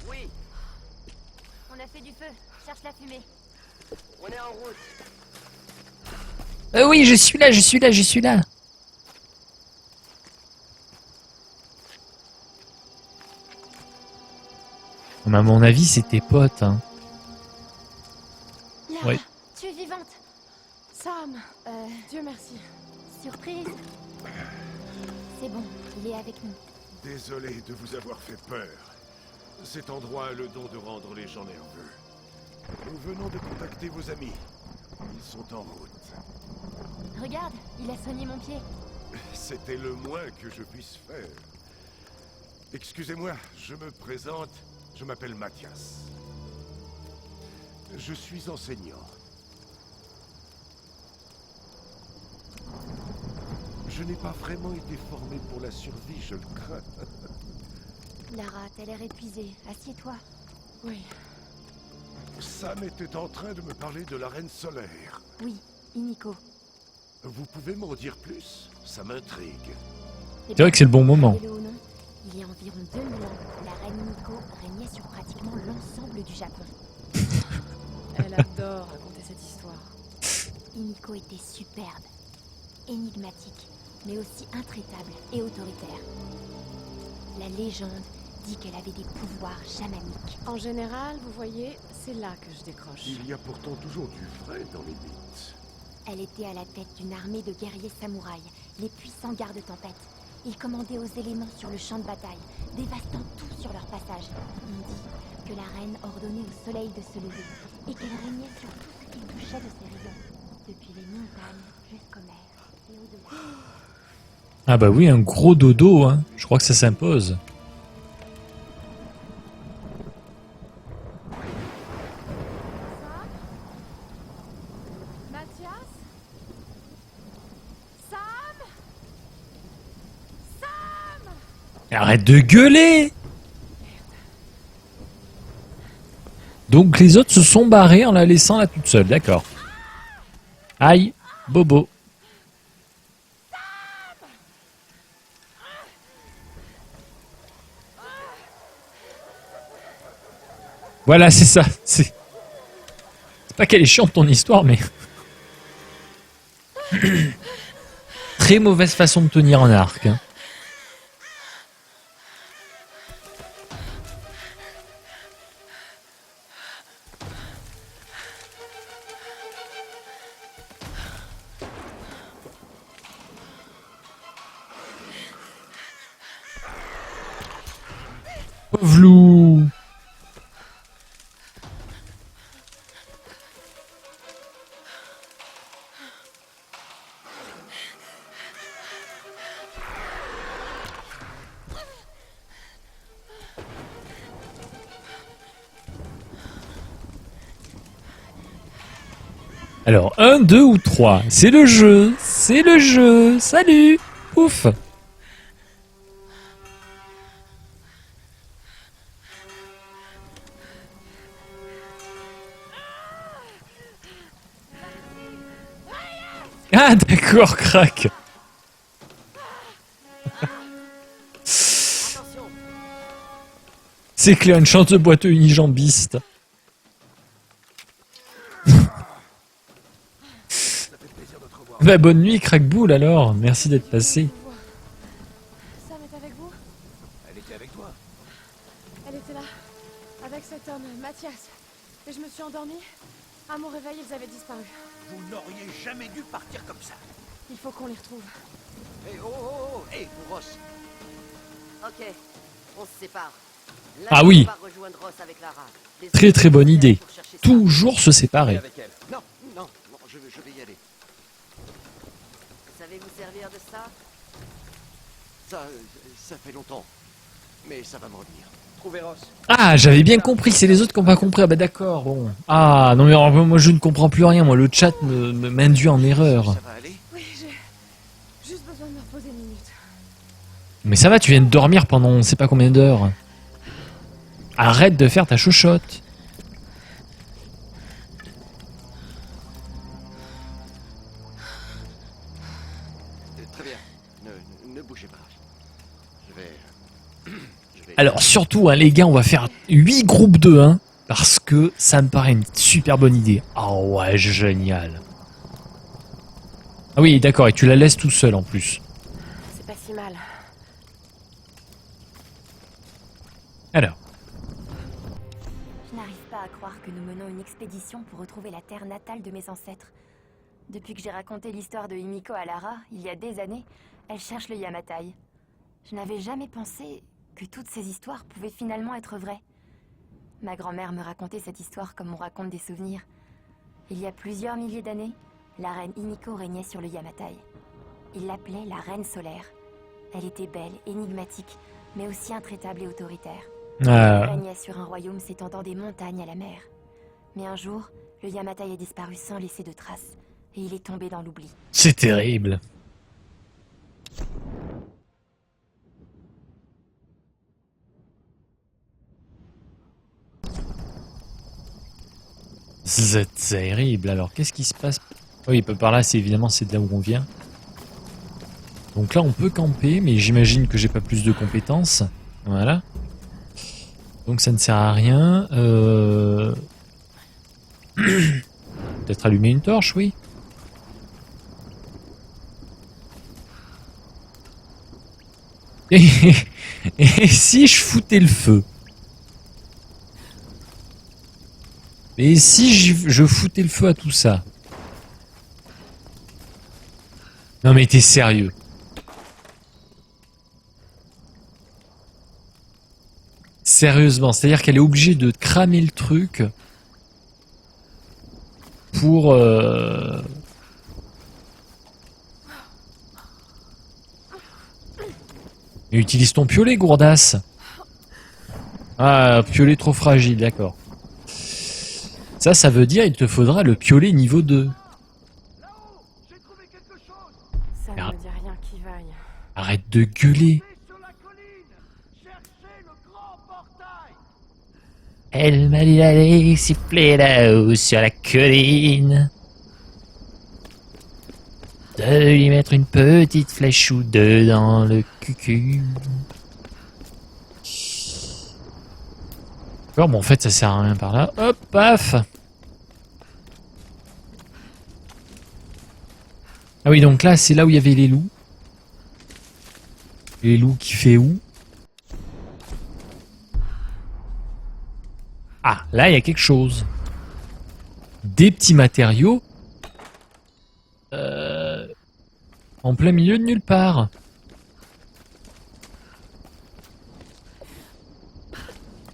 Oui, On a fait du feu. Cherche la fumée. on est en route. Oui, je suis là. Mais à mon avis, c'est tes potes. Hein. Lara, Oui. tu es vivante. Sam! Dieu merci. Surprise. C'est bon, il est avec nous. Désolé de vous avoir fait peur. Cet endroit a le don de rendre les gens nerveux. Nous venons de contacter vos amis. Ils sont en route. Regarde, il a soigné mon pied. C'était le moins que je puisse faire. Excusez-moi, je me présente. Je m'appelle Mathias. Je suis enseignant. Je n'ai pas vraiment été formé pour la survie, je le crains. Lara, t'as l'air épuisée. Assieds-toi. Oui. Sam était en train de me parler de la reine solaire. Oui, Iniko. Vous pouvez m'en dire plus? Ça m'intrigue. C'est vrai que c'est le bon moment. Savez-le ou non, il y a environ 2000 ans, la reine Iniko régnait sur pratiquement l'ensemble du Japon. Elle adore raconter cette histoire. Iniko était superbe, énigmatique, mais aussi intraitable et autoritaire. La légende dit qu'elle avait des pouvoirs chamaniques. En général, vous voyez, c'est là que je décroche. Il y a pourtant toujours du vrai dans les mythes. Elle était à la tête d'une armée de guerriers samouraïs, les puissants gardes-tempête. Ils commandaient aux éléments sur le champ de bataille, dévastant tout sur leur passage. On dit que la reine ordonnait au soleil de se lever et qu'elle régnait sur tout ce qui touchait de ses rayons, depuis les montagnes jusqu'aux mers et au-delà. Ah bah oui, un gros dodo, hein. Je crois que ça s'impose. Mathias? Sam? Sam? Arrête de gueuler! Donc les autres se sont barrés en la laissant là toute seule, d'accord. Aïe, bobo. Voilà, c'est ça. C'est pas qu'elle est chiante ton histoire, mais... Très mauvaise façon de tenir un arc. Hein. Pauvre loup. Alors, 1, 2 ou 3. C'est le jeu. C'est le jeu. Salut. Ouf. Ah, d'accord, crack. C'est clair, une chance de boiteux unijambiste. Bah, bonne nuit, crackboule alors. Merci d'être passé. Sam est avec vous? Elle était avec toi. Elle était là. suis endormie. À mon réveil, ils avaient disparu. Vous n'auriez jamais dû partir comme ça. Il faut qu'on les retrouve. Hé, oh, hé, vous, Ross. Ok, on se sépare. Ah oui. On va rejoindre Ross avec Lara. Les Très autres très bonne vont idée. pour chercher ça. Toujours se séparer. Avec elle. Non, je vais y aller. Vous savez vous servir de ça? Ça fait longtemps. Mais ça va me revenir. Trouvez Ross. Ah, j'avais bien compris, c'est les autres qui n'ont pas compris. Ah bah d'accord, bon. Ah, non mais alors, moi je ne comprends plus rien, moi le chat m'induit en erreur. Ça va aller? Oui, j'ai juste besoin de me reposer une minute. Mais ça va, tu viens de dormir pendant on sait pas combien d'heures. Arrête de faire ta chochotte. Très bien. Ne bougez pas. Je vais... Alors surtout, hein, les gars, on va faire 8 groupes de 1, parce que ça me paraît une super bonne idée. Oh ouais, génial. Ah oui, d'accord, et tu la laisses tout seul en plus. C'est pas si mal. Alors, Je n'arrive pas à croire que nous menons une expédition pour retrouver la terre natale de mes ancêtres. Depuis que j'ai raconté l'histoire de Himiko à Lara, il y a des années, elle cherche le Yamatai. Je n'avais jamais pensé que toutes ces histoires pouvaient finalement être vraies. Ma grand-mère me racontait cette histoire comme on raconte des souvenirs. Il y a plusieurs milliers d'années, la reine Himiko régnait sur le Yamatai. Ils l'appelaient la reine solaire. Elle était belle, énigmatique, mais aussi intraitable et autoritaire. Elle régnait sur un royaume s'étendant des montagnes à la mer. Mais un jour, le Yamatai a disparu sans laisser de traces, et il est tombé dans l'oubli. c'est terrible. C'est terrible. Alors, qu'est-ce qui se passe? Oui, par là, c'est évidemment c'est de là où on vient. Donc là, on peut camper, mais j'imagine que j'ai pas plus de compétences. Voilà. Donc ça ne sert à rien. Peut-être allumer une torche, oui. Et si je foutais le feu? Et si je foutais le feu à tout ça? Non mais t'es sérieux? Sérieusement, c'est-à-dire qu'elle est obligée de cramer le truc pour... Mais utilise ton piolet, gourdasse. Ah, piolet trop fragile, d'accord. Ça veut dire il te faudra le piolet niveau 2. Là-haut, j'ai trouvé quelque chose. Ça ne Merde. me dit rien qui vaille. Arrête de gueuler. Sur la colline, cherchez le grand portail. Elle m'a dit d'aller siffler là-haut sur la colline. De lui mettre une petite flèche ou deux dans le cucu. D'accord, bon en fait ça sert à rien par là. Hop, paf. Ah oui, donc là c'est là où il y avait les loups. Les loups qui fait où? Ah, là il y a quelque chose. Des petits matériaux. En plein milieu de nulle part.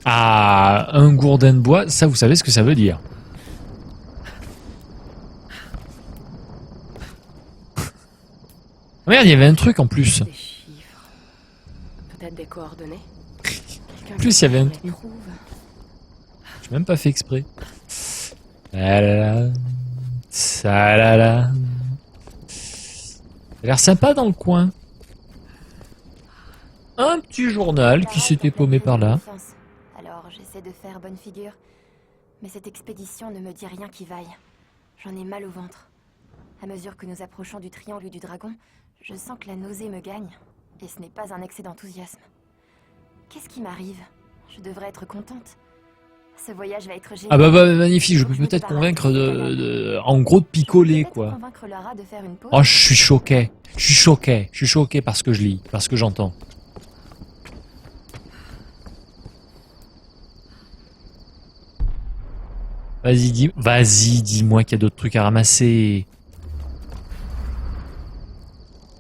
Ah, un gourdin de bois, ça vous savez ce que ça veut dire. Merde, il y avait un truc en plus. Des chiffres. Peut-être des coordonnées. En plus, il y avait un les truc. trouve. J'ai même pas fait exprès. Ah là là. Ça là là. Ça a l'air sympa dans le coin. Un petit journal qui s'était paumé par là. Alors j'essaie de faire bonne figure. Mais cette expédition ne me dit rien qui vaille. J'en ai mal au ventre. À mesure que nous approchons du triangle du dragon, je sens que la nausée me gagne. Et ce n'est pas un excès d'enthousiasme. Qu'est-ce qui m'arrive? Je devrais être contente. Ce voyage va être génial. Ah bah magnifique, je peux peut-être convaincre en gros de picoler quoi. Convaincre Lara de faire une pause. Oh, je suis choqué. Je suis choqué. Je suis choqué par ce que je lis, par ce que j'entends. Vas-y, dis-moi qu'il y a d'autres trucs à ramasser.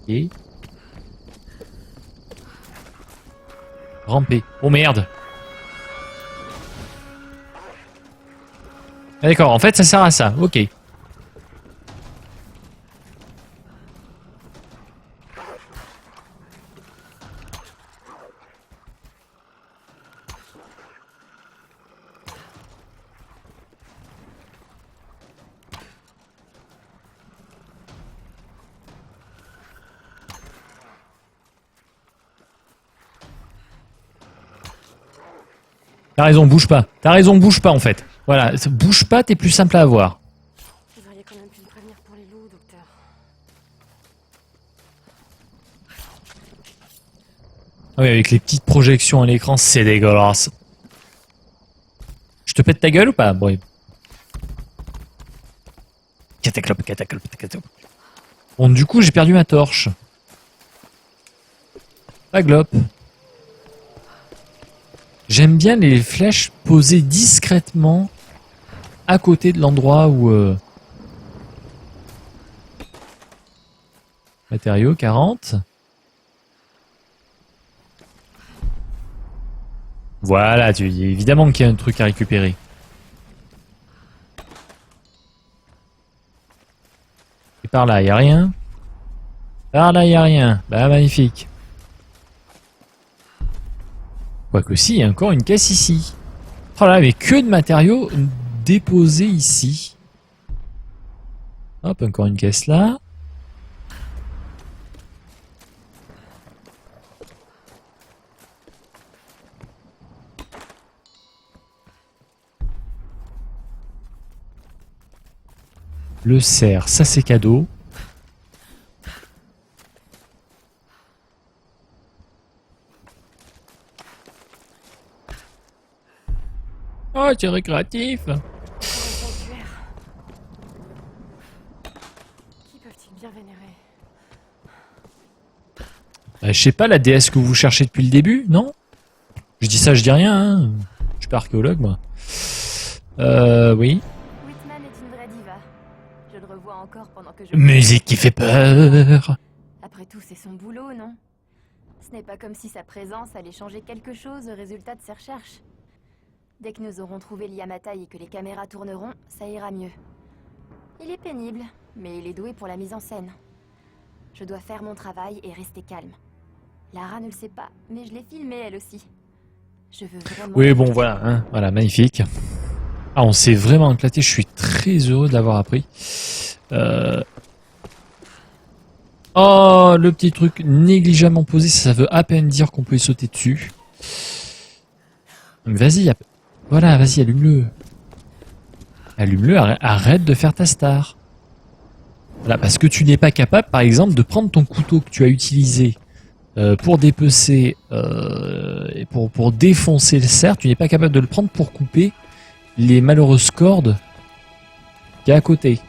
Ok. Ramper. Oh merde. Ah, d'accord, en fait ça sert à ça, ok. T'as raison, bouge pas. T'as raison, bouge pas en fait. Voilà, bouge pas, t'es plus simple à avoir. Vous auriez quand même pu me prévenir pour les loups, docteur. Ah oui, avec les petites projections à l'écran, c'est dégueulasse. Je te pète ta gueule ou pas? Bon. Cataclope. Bon, du coup, j'ai perdu ma torche. Paglope. J'aime bien les flèches posées discrètement à côté de l'endroit où... Matériaux, 40. Voilà, évidemment qu'il y a un truc à récupérer. Et par là, il n'y a rien. Par là, il n'y a rien. Bah, magnifique. Quoique si, il y a encore une caisse ici. Oh là, mais que de matériaux déposés ici. Hop, encore une caisse là. Le cerf, ça c'est cadeau. Oh, c'est récréatif. Qui peuvent-ils bien vénérer? Je sais pas, la déesse que vous cherchez depuis le début, non? Je dis ça, je dis rien, hein. Je suis pas archéologue, moi. Oui. Whitman est une vraie diva. Je le revois encore pendant que je... Musique qui fait peur. Après tout, c'est son boulot, non? Ce n'est pas comme si sa présence allait changer quelque chose au résultat de ses recherches. Dès que nous aurons trouvé le Yamatai et que les caméras tourneront, ça ira mieux. Il est pénible, mais il est doué pour la mise en scène. Je dois faire mon travail et rester calme. Lara ne le sait pas, mais je l'ai filmée elle aussi. Je veux vraiment... Oui, bon, voilà, hein, voilà, magnifique. Ah, on s'est vraiment éclaté, je suis très heureux de l'avoir appris. Oh, le petit truc négligemment posé, ça veut à peine dire qu'on peut y sauter dessus. Vas-y, voilà, vas-y, allume-le. Allume-le, arrête de faire ta star. Voilà, parce que tu n'es pas capable, par exemple, de prendre ton couteau que tu as utilisé pour dépecer et pour défoncer le cerf, tu n'es pas capable de le prendre pour couper les malheureuses cordes qu'il y a à côté.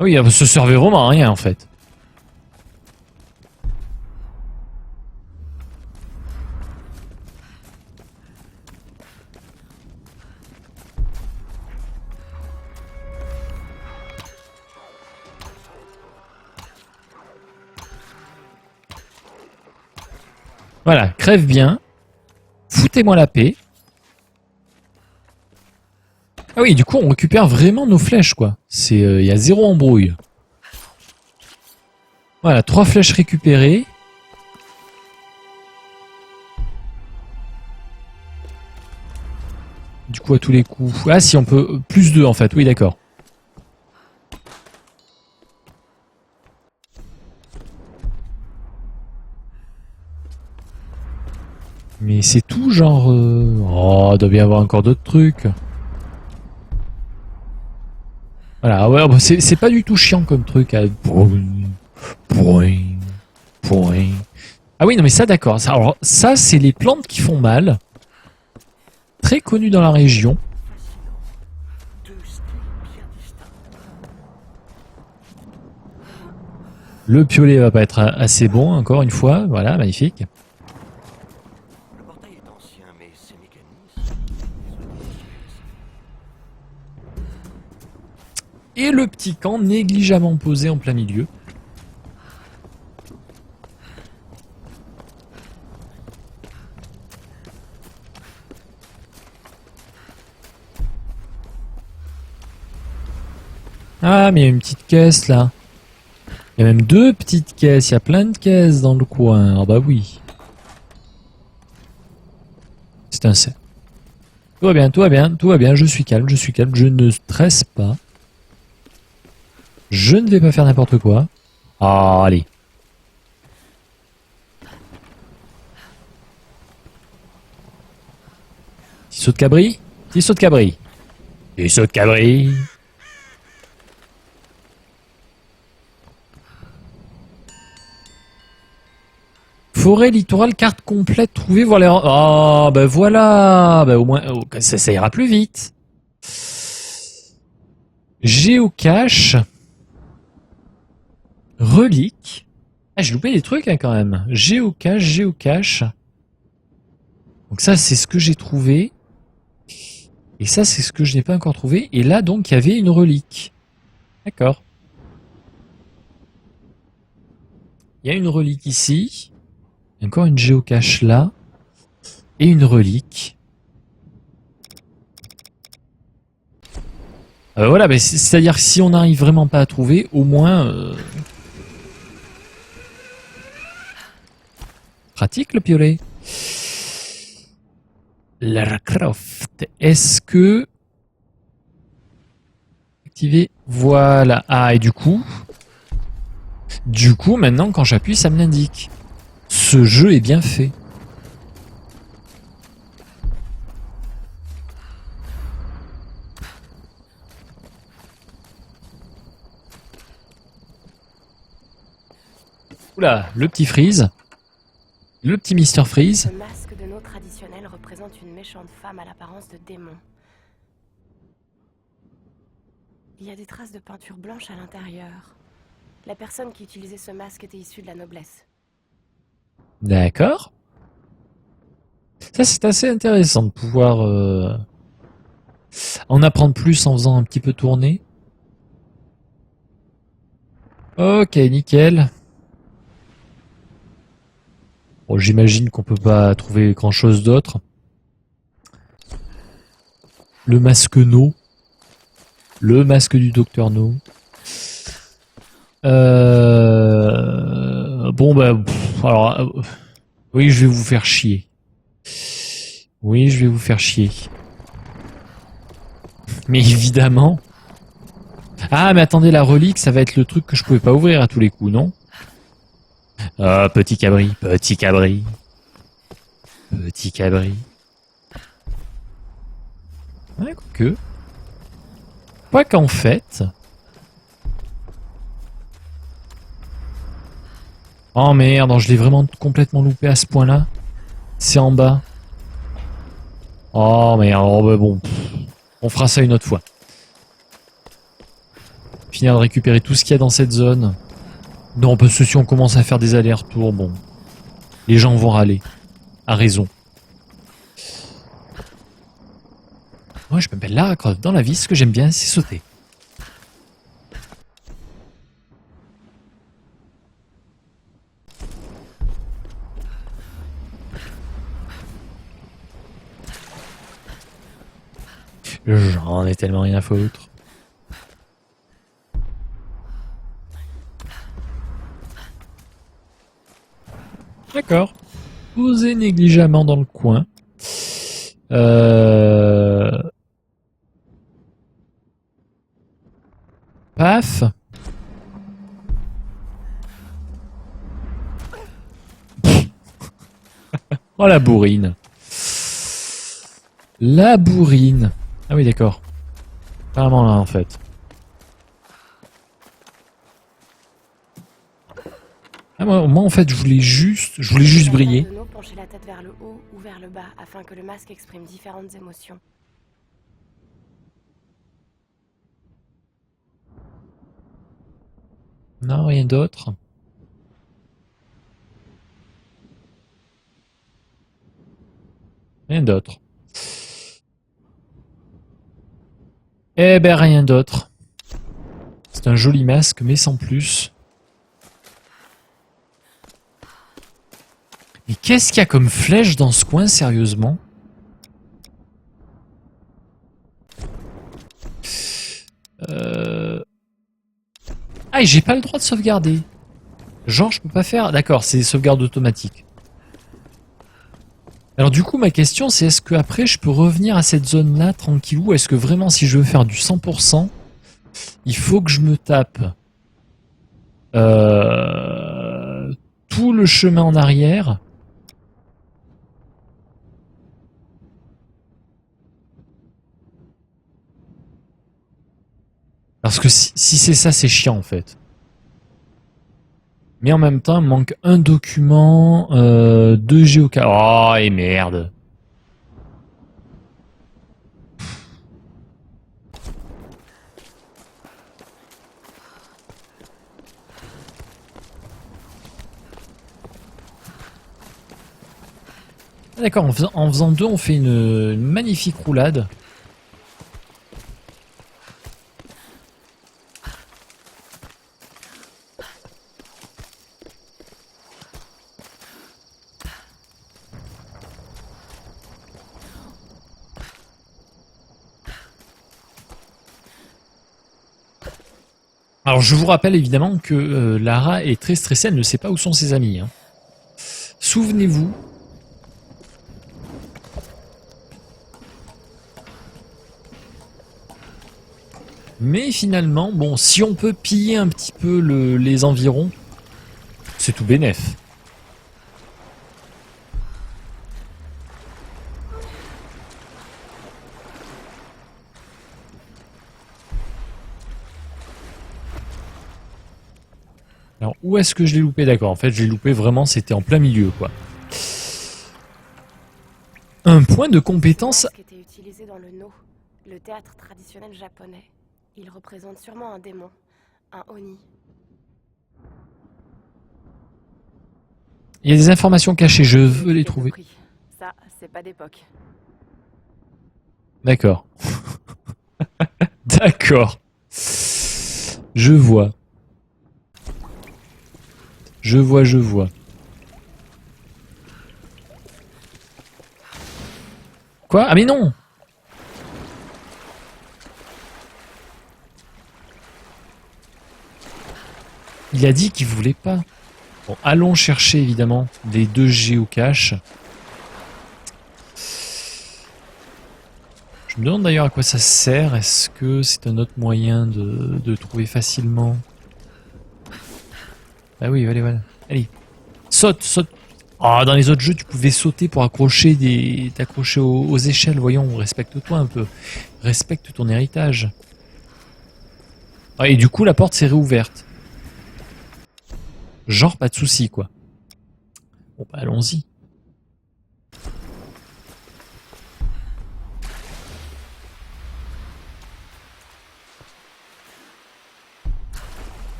Ah oui, ça servait vraiment à rien en fait. Voilà, crève bien. Foutez-moi la paix. Ah oui, du coup, on récupère vraiment nos flèches, quoi. C'est, y a zéro embrouille. Voilà, 3 flèches récupérées. Du coup, à tous les coups... Ah si, on peut... Plus 2, en fait. Oui, d'accord. Mais c'est tout, genre... Oh, il doit bien y avoir encore d'autres trucs. Voilà, ouais, bah c'est pas du tout chiant comme truc. Ah oui, non mais ça d'accord. Alors ça, c'est les plantes qui font mal. Très connues dans la région. Le piolet va pas être assez bon, encore une fois. Voilà, magnifique. Le portail est ancien, mais ses mécanismes... Et le petit camp négligemment posé en plein milieu. Ah, mais il y a une petite caisse là. Il y a même 2 petites caisses. Il y a plein de caisses dans le coin. Ah bah oui. C'est un cerf. Tout va bien, tout va bien, tout va bien. Je suis calme, je ne stresse pas. Je ne vais pas faire n'importe quoi. Ah, allez. Petit saut de cabri. Petit saut de cabri. Petit saut de cabri. Forêt littorale, carte complète, trouvée, voilà. Ah, ben voilà. Ben au moins, ça ira plus vite. Géocache. Relique. Ah, j'ai loupé des trucs hein, quand même. Géocache. Donc ça, c'est ce que j'ai trouvé. Et ça, c'est ce que je n'ai pas encore trouvé. Et là, donc, il y avait une relique. D'accord. Il y a une relique ici. Encore une géocache là. Et une relique. Voilà, bah, c'est-à-dire que si on n'arrive vraiment pas à trouver, au moins... Pratique le piolet. Lara Croft. Est-ce que... Activer. Voilà. Ah, et du coup... maintenant, quand j'appuie, ça me l'indique. Ce jeu est bien fait. Oula, le petit Freeze. Le petit Mister Freeze. Le masque de nos traditionnels représente une méchante femme à l'apparence de démon. Il y a des traces de peinture blanche à l'intérieur. La personne qui utilisait ce masque était issue de la noblesse. D'accord. Ça, c'est assez intéressant de pouvoir en apprendre plus en faisant un petit peu tourner. Ok, nickel. Bon, j'imagine qu'on peut pas trouver grand chose d'autre. Le masque No. Le masque du docteur No. Bon bah alors oui, je vais vous faire chier. Oui, je vais vous faire chier. Mais évidemment. Ah, mais attendez, la relique, ça va être le truc que je pouvais pas ouvrir à tous les coups, non? Ah, petit cabri, petit cabri. Petit cabri. Ouais, quoique. Quoi qu'en fait... Oh merde, je l'ai vraiment complètement loupé à ce point-là. C'est en bas. Oh merde, oh, bah bon. On fera ça une autre fois. Finir de récupérer tout ce qu'il y a dans cette zone. Non, parce que si on commence à faire des allers-retours, bon. Les gens vont râler. À raison. Moi, je m'appelle Lara Croft. Dans la vie, ce que j'aime bien, c'est sauter. J'en ai tellement rien à foutre. D'accord. Posé négligemment dans le coin. Paf. Oh la bourrine. La bourrine. Ah oui, d'accord. Carrément là, en fait. Ah, moi, en fait, je voulais juste briller. Pencher la tête vers le haut ou vers le bas afin que le masque exprime différentes émotions. Non, rien d'autre. Rien d'autre. Eh ben, rien d'autre. C'est un joli masque, mais sans plus. Mais qu'est-ce qu'il y a comme flèche dans ce coin, sérieusement? Ah, et j'ai pas le droit de sauvegarder. Genre, je peux pas faire... D'accord, c'est des sauvegardes automatiques. Alors du coup, ma question, c'est est-ce que après je peux revenir à cette zone-là, tranquillou? Est-ce que vraiment, si je veux faire du 100%, il faut que je me tape tout le chemin en arrière? Parce que si c'est ça, c'est chiant en fait. Mais en même temps, il me manque un document, 2 géocaches. Oh, et merde. Ah, d'accord, en faisant 2, on fait une magnifique roulade. Alors je vous rappelle évidemment que Lara est très stressée, elle ne sait pas où sont ses amis. Hein. Souvenez-vous. Mais finalement, bon, si on peut piller un petit peu les environs, c'est tout bénef. Alors, où est-ce que je l'ai loupé? D'accord, en fait, je l'ai loupé vraiment, c'était en plein milieu, quoi. Un point de compétence... Qui était utilisé dans le No, le théâtre traditionnel japonais. Il représente sûrement un démon, un Oni. Il y a des informations cachées, je veux les trouver. Ça, c'est pas d'époque. D'accord. D'accord. Je vois. Je vois. Quoi? Ah mais non! Il a dit qu'il voulait pas. Bon, allons chercher évidemment les 2 géocaches. Je me demande d'ailleurs à quoi ça sert. Est-ce que c'est un autre moyen de trouver facilement? Ah oui, allez, voilà. Allez. Saute. Ah, dans les autres jeux, tu pouvais sauter pour t'accrocher aux échelles. Voyons, respecte-toi un peu. Respecte ton héritage. Ah, et du coup, la porte s'est réouverte. Genre, pas de soucis, quoi. Bon, bah, allons-y.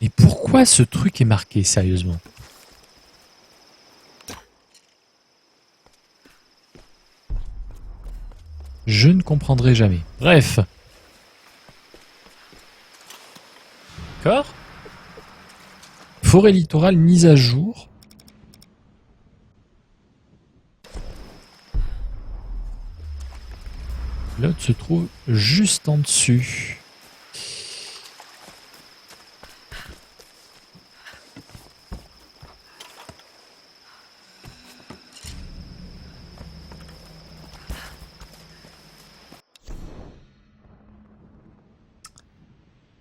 Et pourquoi ce truc est marqué, sérieusement? Je ne comprendrai jamais. Bref. D'accord. Forêt littorale mise à jour. L'autre se trouve juste en dessus.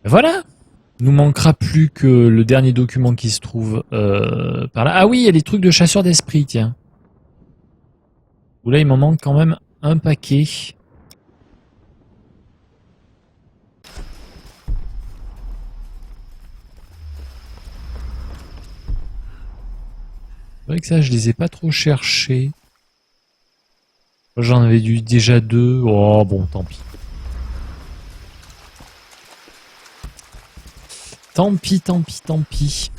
Voilà. Nous manquera plus que le dernier document qui se trouve par là. Ah oui, il y a des trucs de chasseur d'esprit, tiens. Où là, il m'en manque quand même un paquet. C'est vrai que ça, je les ai pas trop cherchés. J'en avais déjà 2. Oh bon, tant pis. Tant pis.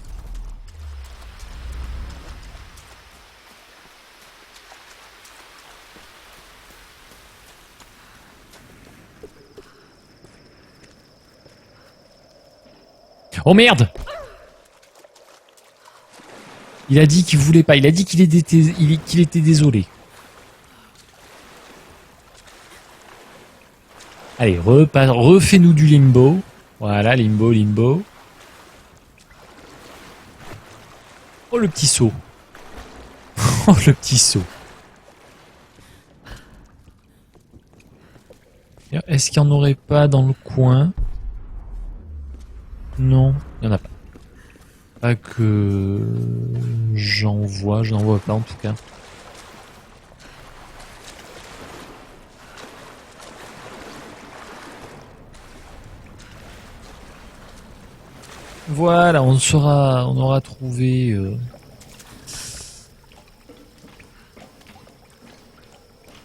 Oh merde! Il a dit qu'il voulait pas, il a dit qu'il était désolé. Allez, refais-nous du limbo. Voilà, limbo, limbo. Oh le petit saut. Oh le petit saut. Est-ce qu'il n'y en aurait pas dans le coin? Non, il n'y en a pas. Pas que j'en vois pas en tout cas. Voilà, on aura trouvé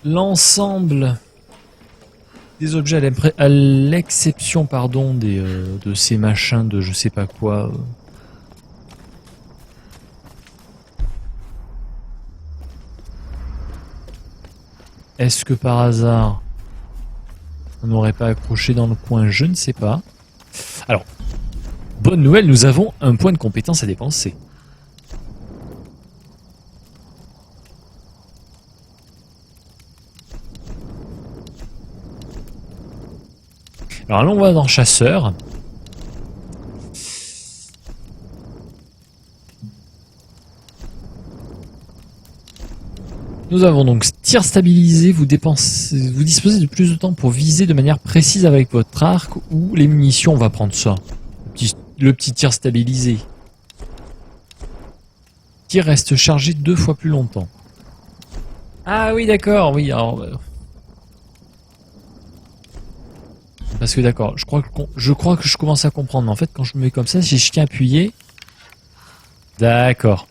l'ensemble des objets à l'exception pardon de ces machins de je sais pas quoi. Est-ce que par hasard on n'aurait pas accroché dans le coin? Je ne sais pas. Alors, bonne nouvelle, nous avons un point de compétence à dépenser. Alors là on va dans chasseur. Nous avons donc tir stabilisé, vous disposez de plus de temps pour viser de manière précise avec votre arc ou les munitions, on va prendre ça. Le petit tir stabilisé. Tir reste chargé 2 fois plus longtemps. Ah oui d'accord, oui alors... Parce que d'accord, je crois que je commence à comprendre. En fait quand je me mets comme ça, j'ai qu'à appuyer. D'accord.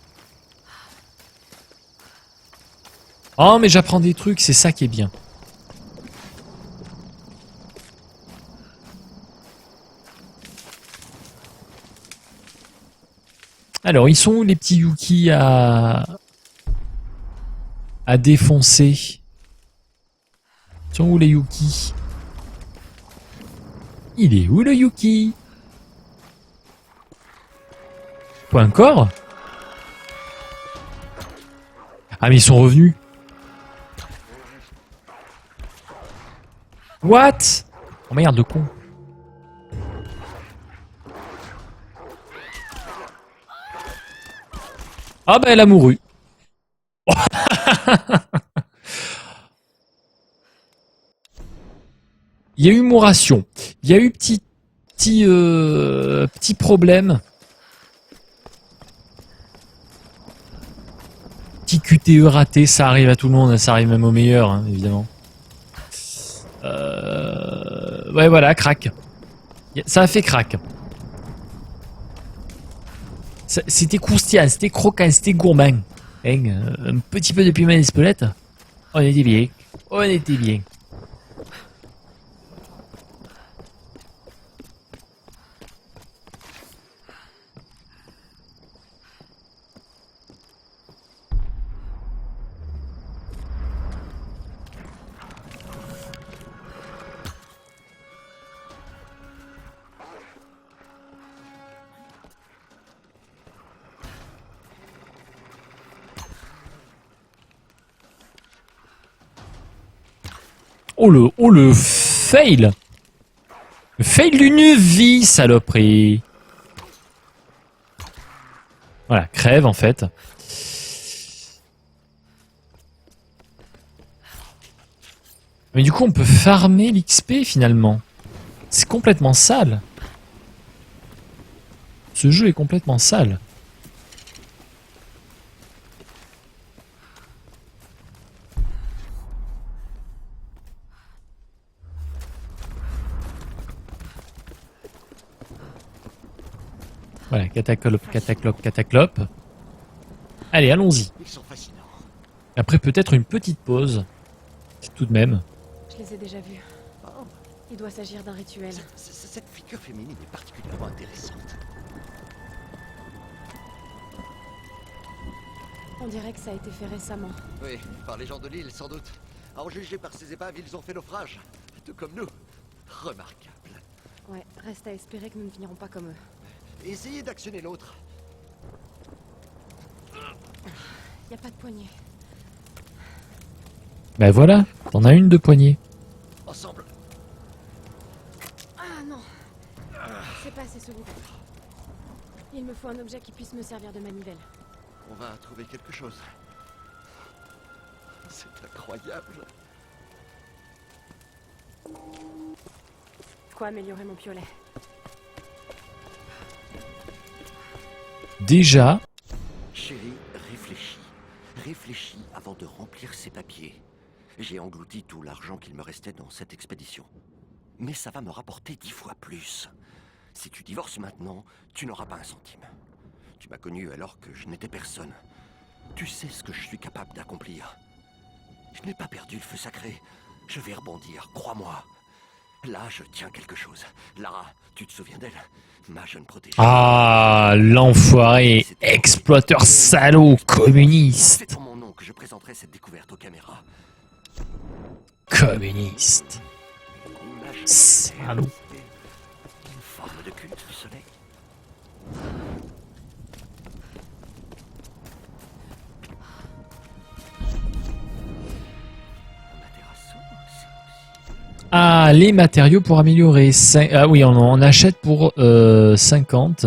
Oh mais j'apprends des trucs, c'est ça qui est bien. Alors ils sont où les petits Yuki à défoncer? Ils sont où les Yuki? Il est où le Yuki? Quoi encore? Ah mais ils sont revenus. What? Oh merde de con. Ah bah elle a mouru. Il y a eu mouration. Il y a eu petit problème. Petit QTE raté, ça arrive à tout le monde, ça arrive même aux meilleurs, hein, évidemment. Ouais voilà, crack. Ça a fait crack. C'était croustillant, c'était croquant, c'était gourmand. Hein, un petit peu de piment d'Espelette. On était bien. On était bien. Oh le fail! Le fail d'une vie, saloperie! Voilà, crève en fait. Mais du coup on peut farmer l'XP finalement. C'est complètement sale. Ce jeu est complètement sale. Voilà, cataclope, cataclope, cataclope. Allez, allons-y. Ils sont fascinants. Après peut-être une petite pause. Tout de même. Je les ai déjà vus. Oh, Il doit s'agir d'un rituel. cette figure féminine est particulièrement intéressante. On dirait que ça a été fait récemment. Oui, par les gens de l'île, sans doute. À en juger par ces épaves, ils ont fait naufrage. Tout comme nous. Remarquable. Ouais, reste à espérer que nous ne finirons pas comme eux. Essayez d'actionner l'autre. Y a pas de poignée. Ben voilà, t'en as une de poignée. Ensemble. Ah non. C'est pas assez solide. Il me faut un objet qui puisse me servir de manivelle. On va trouver quelque chose. C'est incroyable. Quoi améliorer mon piolet? Déjà, Chérie, réfléchis. Réfléchis avant de remplir ces papiers. J'ai englouti tout l'argent qu'il me restait dans cette expédition. Mais ça va me rapporter 10 fois plus. Si tu divorces maintenant, tu n'auras pas un centime. Tu m'as connu alors que je n'étais personne. Tu sais ce que je suis capable d'accomplir. Je n'ai pas perdu le feu sacré. Je vais rebondir, crois-moi. Là, je tiens quelque chose. Lara, tu te souviens d'elle? Ma jeune protégée. ah, l'enfoiré, exploiteur salaud, C'est communiste. en mon nom que je présenterai cette découverte aux caméras. Communiste. Une image Salaud. une forme de culte du soleil. Amaterasu, ça aussi. Ah, les matériaux pour améliorer. Ah oui, on en achète pour 50.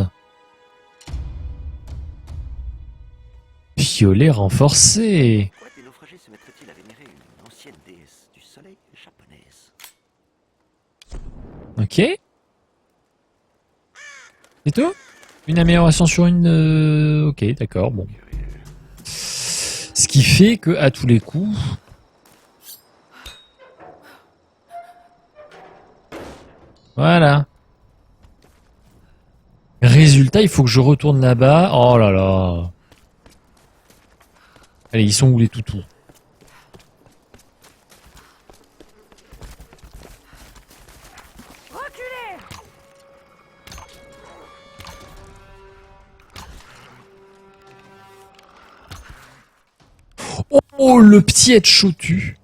Piolet renforcé. Pourquoi des naufragés se mettraient-ils à vénérer une ancienne déesse du soleil japonaise? Ok. C'est tout? Une amélioration sur une... Ok, d'accord, bon. Ce qui fait que à tous les coups... Voilà. Résultat, il faut que je retourne là-bas. Oh là là. Allez, ils sont où les toutous? Oh, le petit Etchotu.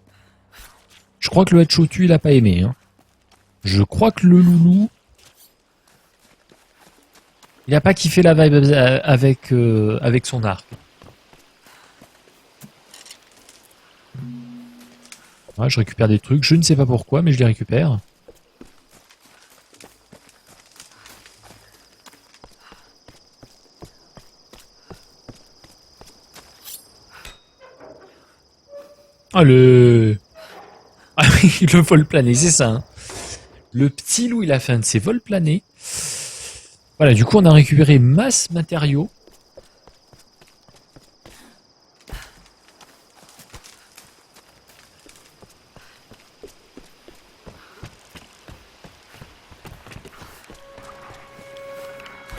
Je crois que le Etchotu, il a pas aimé. Hein. Je crois que le loulou... Il a pas kiffé la vibe avec, avec son arc. Ouais, je récupère des trucs. Je ne sais pas pourquoi, mais je les récupère. Ah, le... Ah oui, le vol plané, c'est ça. Hein. Le petit loup, il a fait un de ses vols planés. Voilà, du coup, on a récupéré masse matériaux.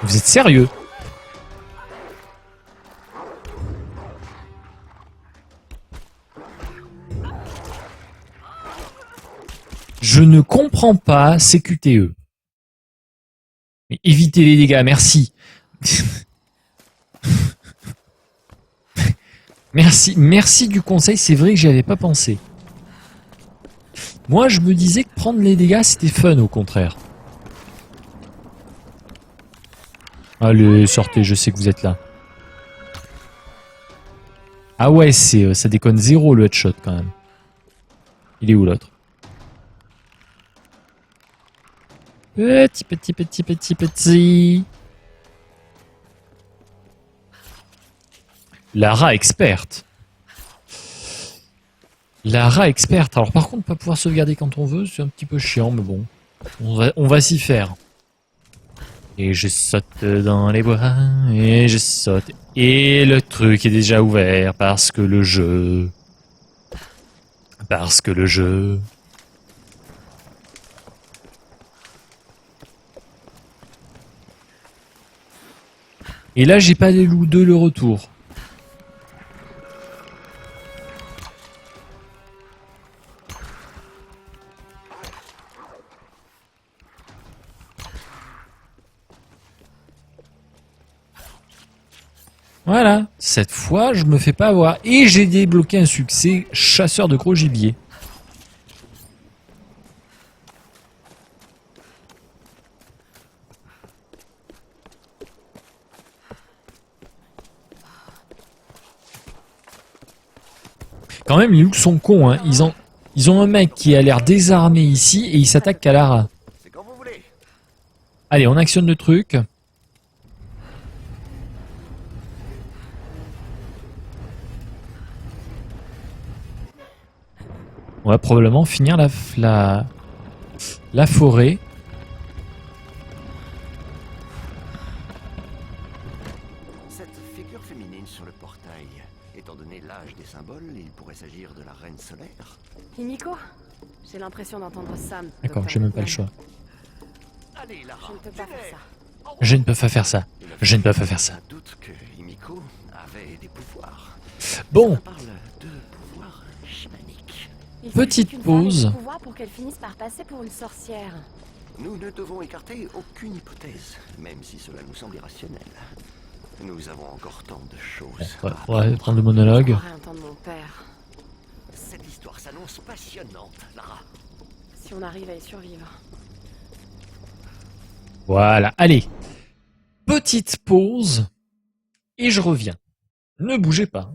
Vous êtes sérieux? Je ne comprends pas ces QTE. Mais évitez les dégâts, merci. Merci du conseil, c'est vrai que j'y avais pas pensé. Moi, je me disais que prendre les dégâts, c'était fun, au contraire. Allez, sortez, je sais que vous êtes là. Ah ouais, ça déconne zéro le headshot quand même. Il est où l'autre? Petit. Lara experte. Lara experte. Alors par contre, pas pouvoir sauvegarder quand on veut, c'est un petit peu chiant, mais bon. On va s'y faire. Et je saute dans les bois, et je saute. Et le truc est déjà ouvert parce que le jeu... Parce que le jeu... Et là, j'ai pas les loups 2 le retour. Voilà, cette fois, je me fais pas avoir. Et j'ai débloqué un succès, chasseur de gros gibier. Quand même, les loups sont cons, hein. Ils ont un mec qui a l'air désarmé ici et il s'attaque qu'à Lara. C'est quand vous voulez. Allez, on actionne le truc. On va probablement finir la forêt. Cette figure féminine sur le portail, étant donné l'âge des symboles, il pourrait s'agir de la reine solaire. Himiko, j'ai l'impression d'entendre Sam. D'accord, Dr. j'ai même pas le Batman. choix. Allez, Lara. Je ne peux pas faire ça. Je ne peux pas faire ça. Je ne peux pas faire ça. Un doute que Himiko avait des pouvoirs. Bon, On parle de pouvoirs chamaniques. Il Petite suffit qu'une femme ait pause. du pouvoir pour qu'elle finisse par passer pour une sorcière. Nous ne devons écarter aucune hypothèse, même si cela nous semble irrationnel. Nous avons encore tant de choses. on va prendre le monologue. J'aurais un temps de mon père. Cette histoire s'annonce passionnante, Lara. Si on arrive à y survivre. Voilà, allez. Petite pause et je reviens. Ne bougez pas.